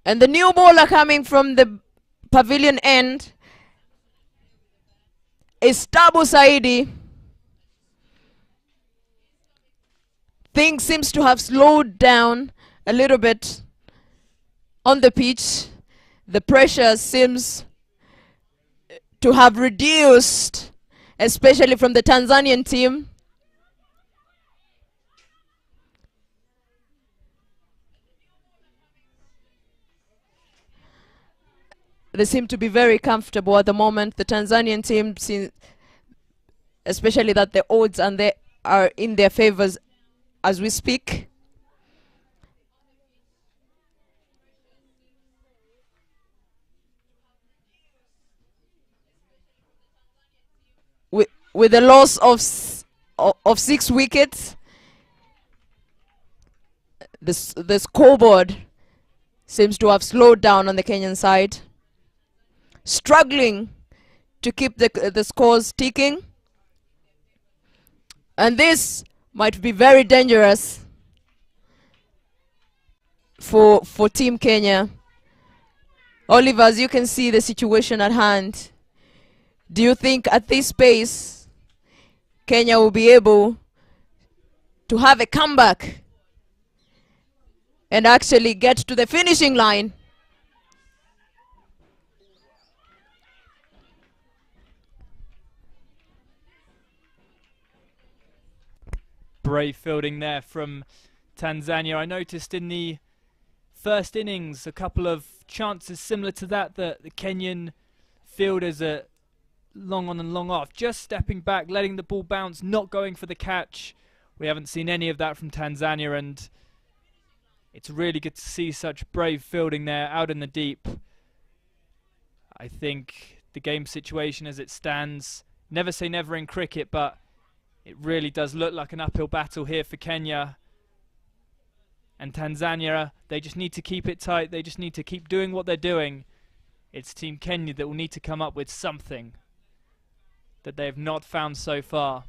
Speaker 3: And the new bowler coming from the pavilion end is Tabu Saidi. Things seems to have slowed down a little bit on the pitch. The pressure seems to have reduced, especially from the Tanzanian team. They seem to be very comfortable at the moment. The Tanzanian team, especially that the odds and they are in their favors as we speak. With the loss of 6 wickets, the scoreboard seems to have slowed down on the Kenyan side, struggling to keep the scores ticking, and this might be very dangerous for Team Kenya. Oliver, as you can see the situation at hand, do you think at this pace Kenya will be able to have a comeback and actually get to the finishing line?
Speaker 8: Brave fielding there from Tanzania. I noticed in the first innings a couple of chances similar to that the Kenyan fielders are long on and long off, just stepping back, letting the ball bounce, not going for the catch. We haven't seen any of that from Tanzania, and It's really good to see such brave fielding there out in the deep. I think the game situation as it stands, never say never in cricket, but it really does look like an uphill battle here for Kenya. And Tanzania, they just need to keep it tight. They just need to keep doing what they're doing. It's Team Kenya that will need to come up with something that they have not found so far.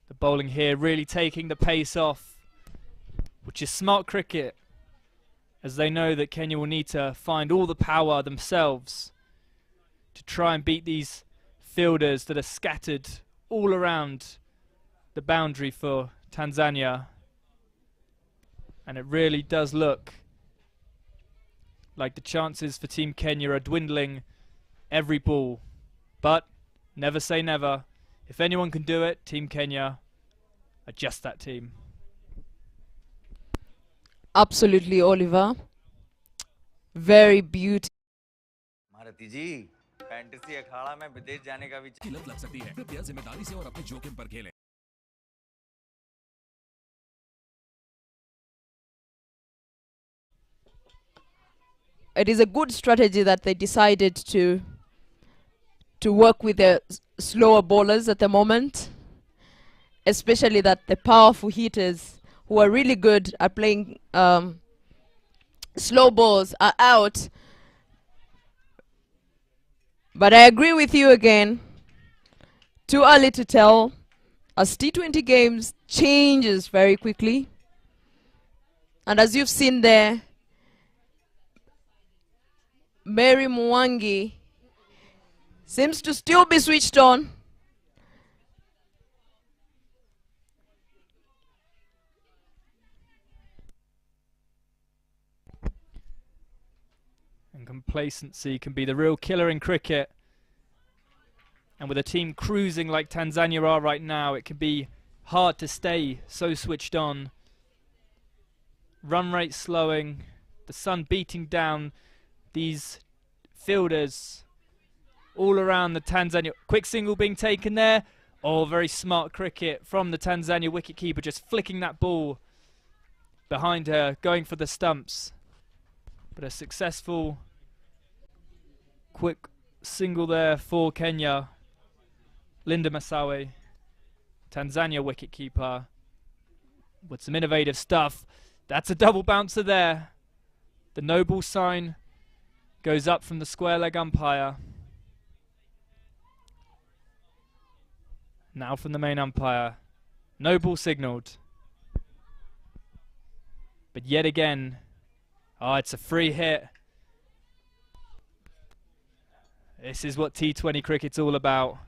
Speaker 8: The bowling here really taking the pace off, which is smart cricket, as they know that Kenya will need to find all the power themselves to try and beat these fielders that are scattered all around the boundary for Tanzania. And it really does look like the chances for Team Kenya are dwindling every ball. But never say never. If anyone can do it, Team Kenya are just that team.
Speaker 3: Absolutely, Oliver. Very beautiful.
Speaker 4: मारती जी, fantasy अखाड़ा में विदेश जाने का विचार
Speaker 7: लत लग सकती है। कृपया जिम्मेदारी से और अपने जोखिम पर खेलें।
Speaker 3: It is a good strategy that they decided to work with the slower bowlers at the moment, especially that the powerful hitters who are really good at playing slow balls are out. But I agree with you again. Too early to tell, as T20 games changes very quickly. And as you've seen there, Mary Mwangi seems to still be switched on.
Speaker 8: And complacency can be the real killer in cricket. And with a team cruising like Tanzania are right now, it can be hard to stay so switched on. Run rate slowing, the sun beating down these fielders all around the Tanzania. Quick single being taken there. Oh, very smart cricket from the Tanzania wicketkeeper, just flicking that ball behind her, going for the stumps. But a successful quick single there for Kenya. Linda Masawe, Tanzania wicketkeeper, with some innovative stuff. That's a double bouncer there. The no ball sign goes up from the square leg umpire. Now from the main umpire. No ball signalled. But yet again, oh, it's a free hit. This is what T20 cricket's all about.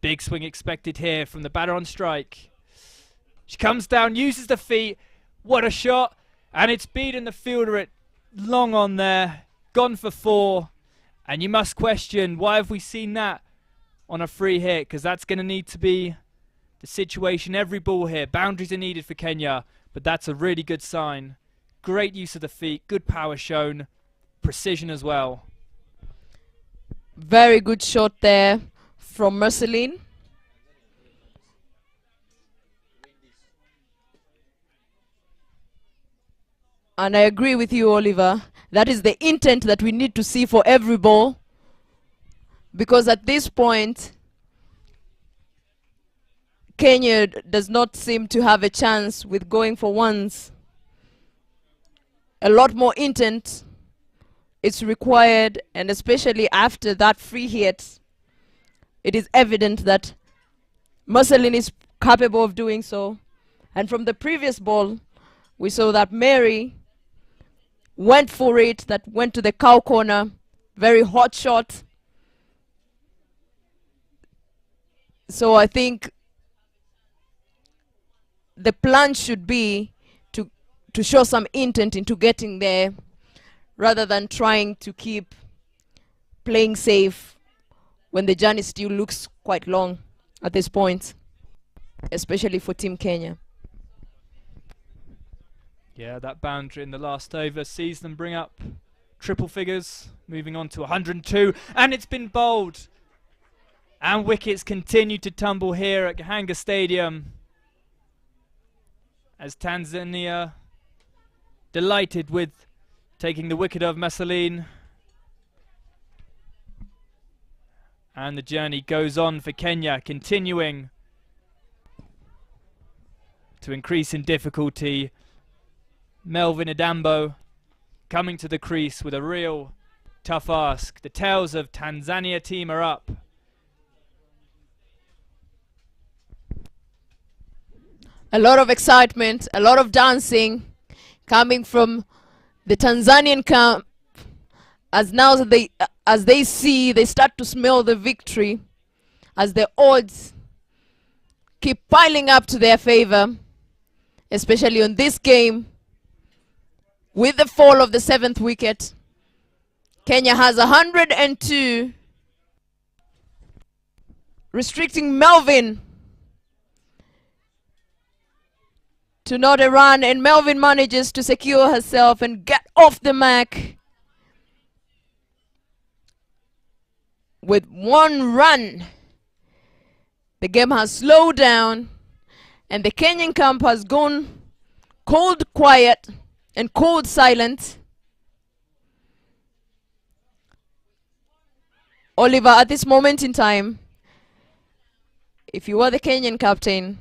Speaker 8: Big swing expected here from the batter on strike. She comes down, uses the feet. What a shot. And it's beaten the fielder at long on there. Gone for 4. And you must question, why have we seen that on a free hit? Because that's going to need to be the situation every ball here. Boundaries are needed for Kenya. But that's a really good sign. Great use of the feet. Good power shown. Precision as well.
Speaker 3: Very good shot there from Marceline. And I agree with you, Oliver. That is the intent that we need to see for every ball. Because at this point, Kenya does not seem to have a chance with going for ones. A lot more intent is required, and especially after that free hit, it is evident that Marceline is capable of doing so. And from the previous ball, we saw that Mary went for it, that went to the cow corner. Very hot shot. So I think the plan should be to show some intent into getting there, rather than trying to keep playing safe when the journey still looks quite long at this point, especially for Team Kenya.
Speaker 8: Yeah, that boundary in the last over sees them bring up triple figures, moving on to 102, and it's been bowled. And wickets continue to tumble here at Gahanga Stadium as Tanzania delighted with taking the wicket of Masaline. And the journey goes on for Kenya, continuing to increase in difficulty. Melvin Adambo coming to the crease with a real tough ask. The tails of Tanzania team are up.
Speaker 3: A lot of excitement, a lot of dancing coming from the Tanzanian camp as now they start to smell the victory as the odds keep piling up to their favor, especially on this game. With the fall of the 7th wicket, Kenya has 102, restricting Melvin to not a run, and Melvin manages to secure herself and get off the mark with 1 run. The game has slowed down and the Kenyan camp has gone cold quiet and cold silent. Oliver, at this moment in time, if you were the Kenyan captain,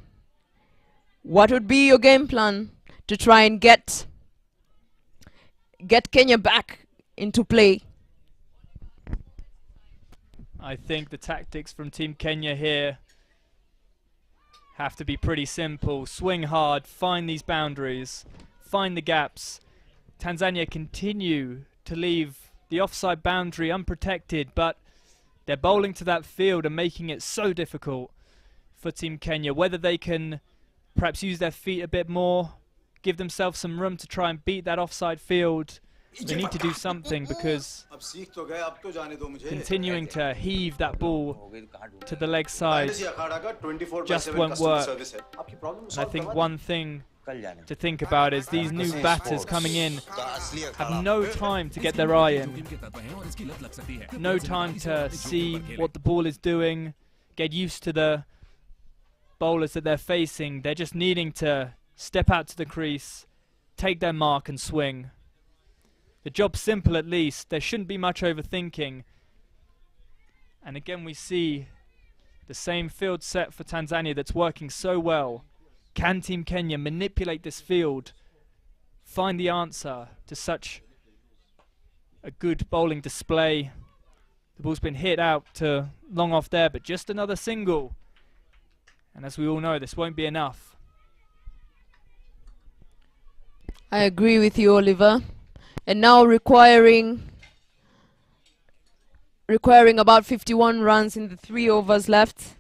Speaker 3: what would be your game plan to try and get Kenya back into play?
Speaker 8: I think the tactics from Team Kenya here have to be pretty simple. Swing hard, find these boundaries, find the gaps. Tanzania continue to leave the offside boundary unprotected, but they're bowling to that field and making it so difficult for Team Kenya. Whether they can perhaps use their feet a bit more, give themselves some room to try and beat that offside field. They need to do something, because continuing to heave that ball to the leg side just won't work. And I think one thing to think about is these new batters coming in have no time to get their eye in, no time to see what the ball is doing, get used to the bowlers that they're facing. They're just needing to step out to the crease, take their mark and swing. The job's simple, at least. There shouldn't be much overthinking. And again we see the same field set for Tanzania that's working so well. Can Team Kenya manipulate this field, find the answer to such a good bowling display? The ball's been hit out to long off there, but just another single. And as we all know, this won't be enough.
Speaker 3: I agree with you, Oliver. And now requiring about 51 runs in the 3 overs left.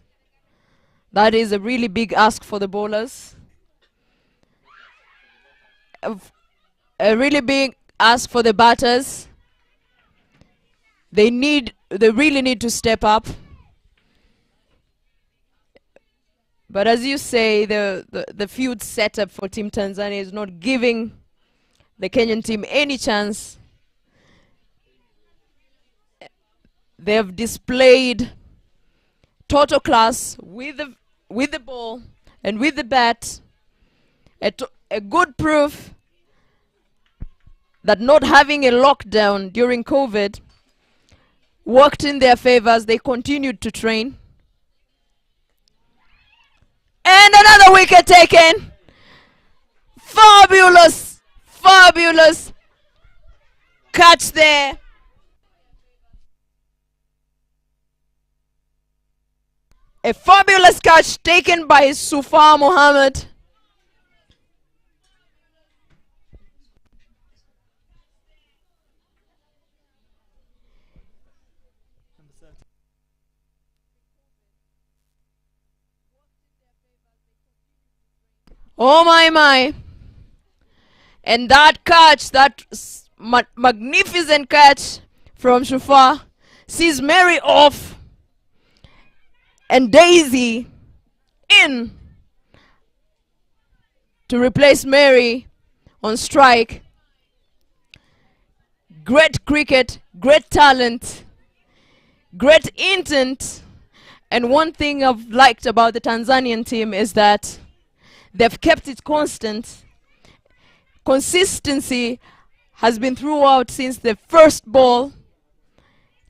Speaker 3: That is a really big ask for the bowlers. A really big ask for the batters. They really need to step up. But as you say, the field setup for Team Tanzania is not giving the Kenyan team any chance. They have displayed total class with the ball and with the bat. A good proof that not having a lockdown during COVID worked in their favor as they continued to train. And another wicket taken. Fabulous, fabulous catch there. A fabulous catch taken by Sufar Mohammed. Oh my. And that catch, that magnificent catch from Sufar, sees Mary off and Daisy in to replace Mary on strike. Great cricket, great talent, great intent. And one thing I've liked about the Tanzanian team is that they've kept it constant. Consistency has been throughout since the first ball,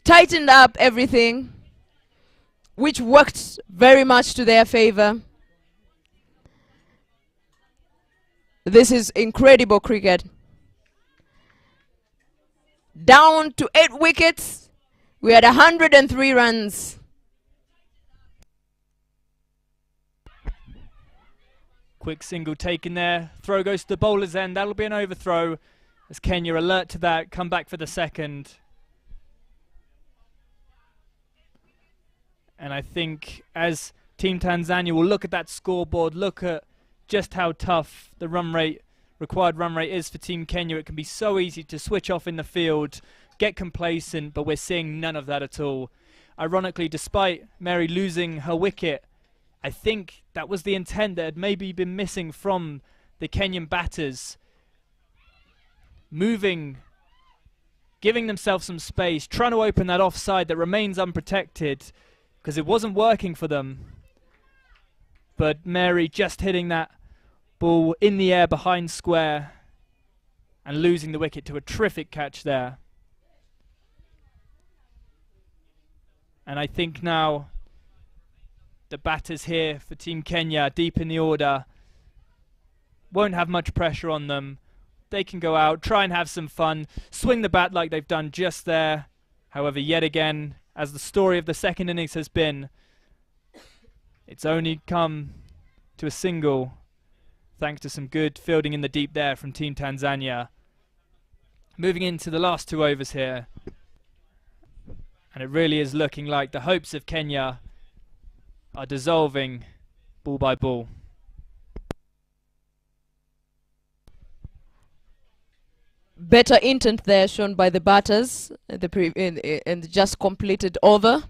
Speaker 3: tightened up everything, which worked very much to their favor. This is incredible cricket. Down to 8 wickets, we had 103 runs.
Speaker 8: Quick single taken there. Throw goes to the bowler's end. That'll be an overthrow as Kenya alert to that. Come back for the second. And I think as Team Tanzania will look at that scoreboard, look at just how tough the required run rate is for Team Kenya. It can be so easy to switch off in the field, get complacent, but we're seeing none of that at all. Ironically, despite Mary losing her wicket, I think that was the intent that had maybe been missing from the Kenyan batters. Moving, giving themselves some space, trying to open that offside that remains unprotected because it wasn't working for them. But Mary just hitting that ball in the air behind square and losing the wicket to a terrific catch there. And I think now the batters here for Team Kenya, deep in the order, won't have much pressure on them. They can go out, try and have some fun, swing the bat like they've done just there. However, yet again, as the story of the second innings has been, it's only come to a single thanks to some good fielding in the deep there from Team Tanzania. Moving into the last 2 overs here. And it really is looking like the hopes of Kenya are dissolving ball by ball.
Speaker 3: Better intent there shown by the batters in the just completed over.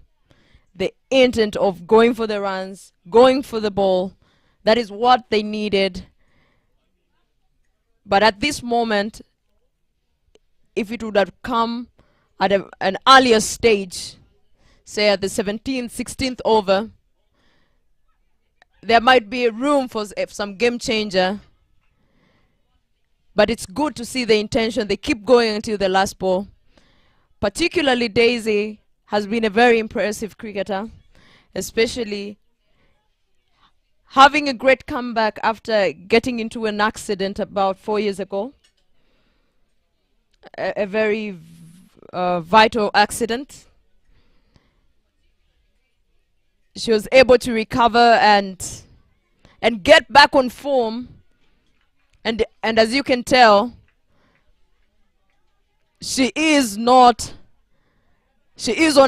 Speaker 3: The intent of going for the runs, going for the ball, that is what they needed. But at this moment, if it would have come at an earlier stage, say at the 17th, 16th over, there might be room for some game changer. But it's good to see the intention. They keep going until the last ball. Particularly Daisy has been a very impressive cricketer, especially having a great comeback after getting into an accident about 4 years ago. A very vital accident. She was able to recover and get back on form, and as you can tell, she is on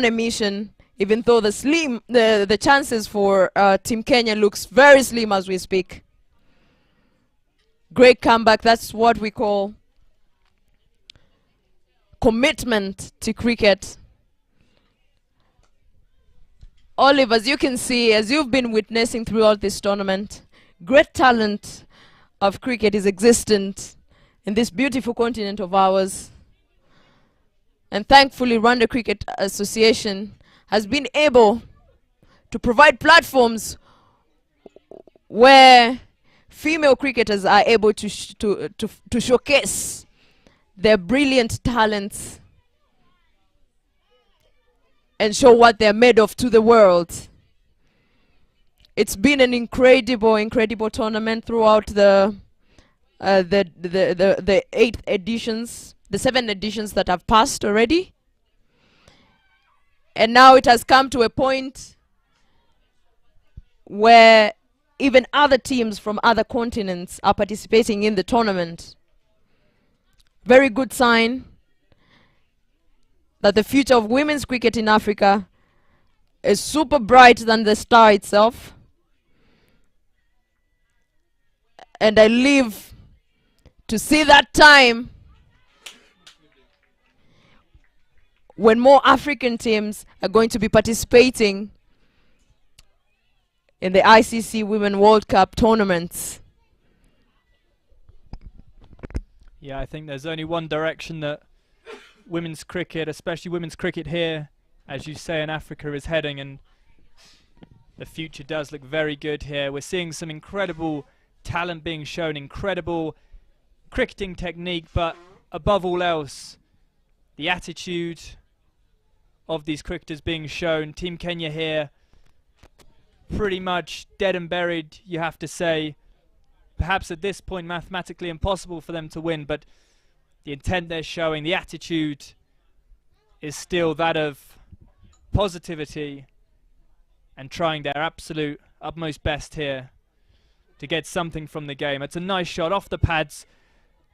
Speaker 3: a mission, even though the chances for Team Kenya looks very slim as we speak. Great comeback. That's what we call commitment to cricket. Olive, as you can see, as you've been witnessing throughout this tournament, great talent of cricket is existent in this beautiful continent of ours. And thankfully, Rwanda Cricket Association has been able to provide platforms where female cricketers are able to showcase their brilliant talents and show what they're made of to the world. It's been an incredible tournament throughout the 8 editions, the 7 editions that have passed already. And now it has come to a point where even other teams from other continents are participating in the tournament. Very good sign that the future of women's cricket in Africa is super bright than the star itself. And I live to see that time when more African teams are going to be participating in the ICC Women World Cup tournaments.
Speaker 8: Yeah, I think there's only one direction that women's cricket, especially women's cricket here, as you say, in Africa is heading, and the future does look very good here. We're seeing some incredible talent being shown, incredible cricketing technique, but above all else, the attitude of these cricketers being shown. Team Kenya here, pretty much dead and buried, you have to say. Perhaps at this point mathematically impossible for them to win, but the intent they're showing, the attitude is still that of positivity and trying their absolute utmost best here to get something from the game. It's a nice shot off the pads,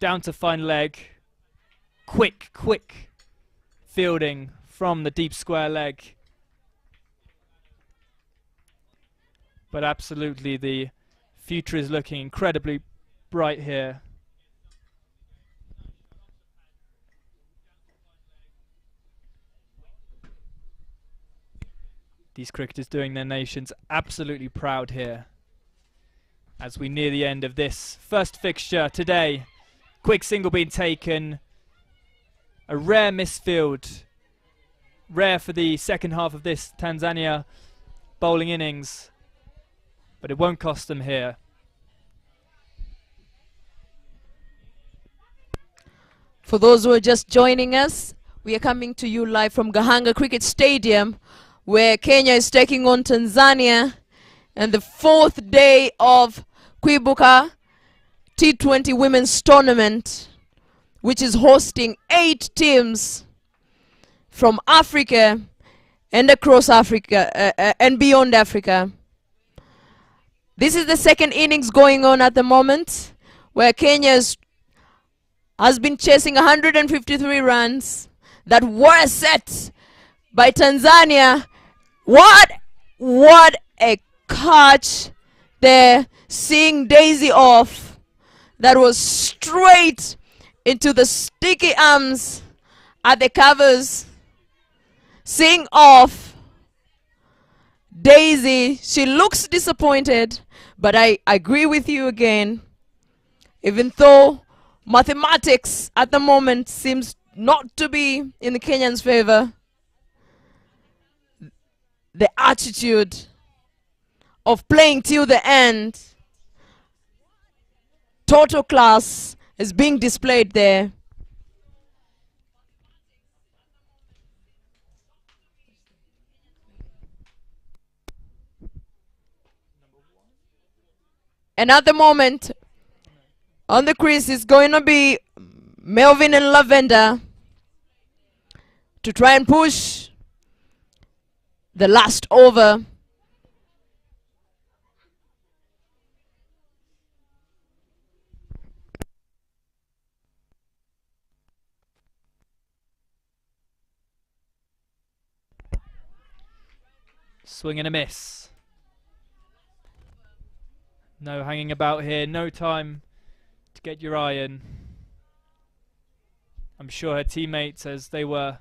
Speaker 8: down to fine leg. Quick fielding from the deep square leg. But absolutely the future is looking incredibly bright here. These cricketers doing their nations absolutely proud here as we near the end of this first fixture today. Quick single being taken. A rare misfield. Rare for the second half of this Tanzania bowling innings. But it won't cost them here.
Speaker 3: For those who are just joining us, we are coming to you live from Gahanga Cricket Stadium, where Kenya is taking on Tanzania, and the fourth day of Kwibuka T20 Women's Tournament, which is hosting 8 teams from Africa and across Africa and beyond Africa. This is the second innings going on at the moment, where Kenya has been chasing 153 runs that were set by Tanzania. What a catch there, seeing Daisy off. That was straight into the sticky arms at the covers. Seeing off Daisy, she looks disappointed, but I agree with you again. Even though mathematics at the moment seems not to be in the Kenyans' favor, the attitude of playing till the end, total class is being displayed there. And at the moment, on the crease is going to be Melvin and Lavender to try and push the last over.
Speaker 8: Swing and a miss. No hanging about here, no time to get your eye in. I'm sure her teammates, as they were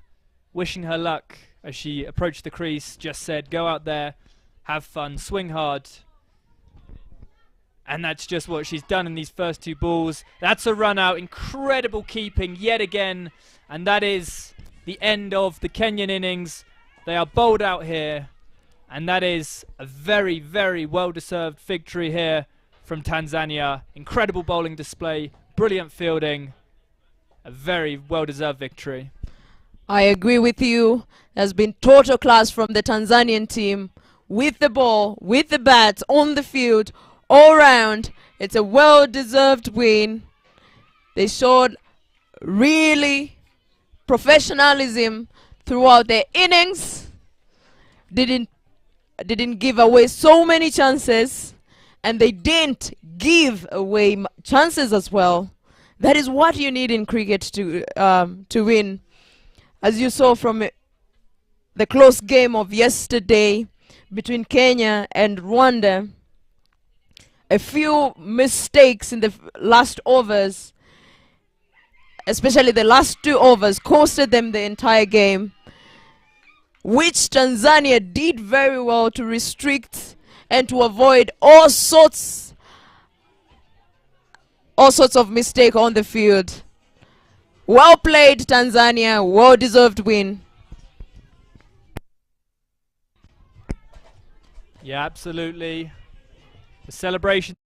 Speaker 8: wishing her luck as she approached the crease, just said, go out there, have fun, swing hard. And that's just what she's done in these first 2 balls. That's a run out, incredible keeping yet again. And that is the end of the Kenyan innings. They are bowled out here. And that is a very, very well-deserved victory here from Tanzania. Incredible bowling display, brilliant fielding. A very well-deserved victory.
Speaker 3: I agree with you. There's been total class from the Tanzanian team with the ball, with the bats, on the field, all round. It's a well-deserved win. They showed really professionalism throughout their innings. Didn't give away so many chances, and they didn't give away chances as well. That is what you need in cricket to win. As you saw from the close game of yesterday between Kenya and Rwanda, a few mistakes in the last overs, especially the last 2 overs, costed them the entire game, which Tanzania did very well to restrict and to avoid all sorts of mistake on the field. Well played, Tanzania. Well deserved win.
Speaker 8: Yeah, absolutely. The celebration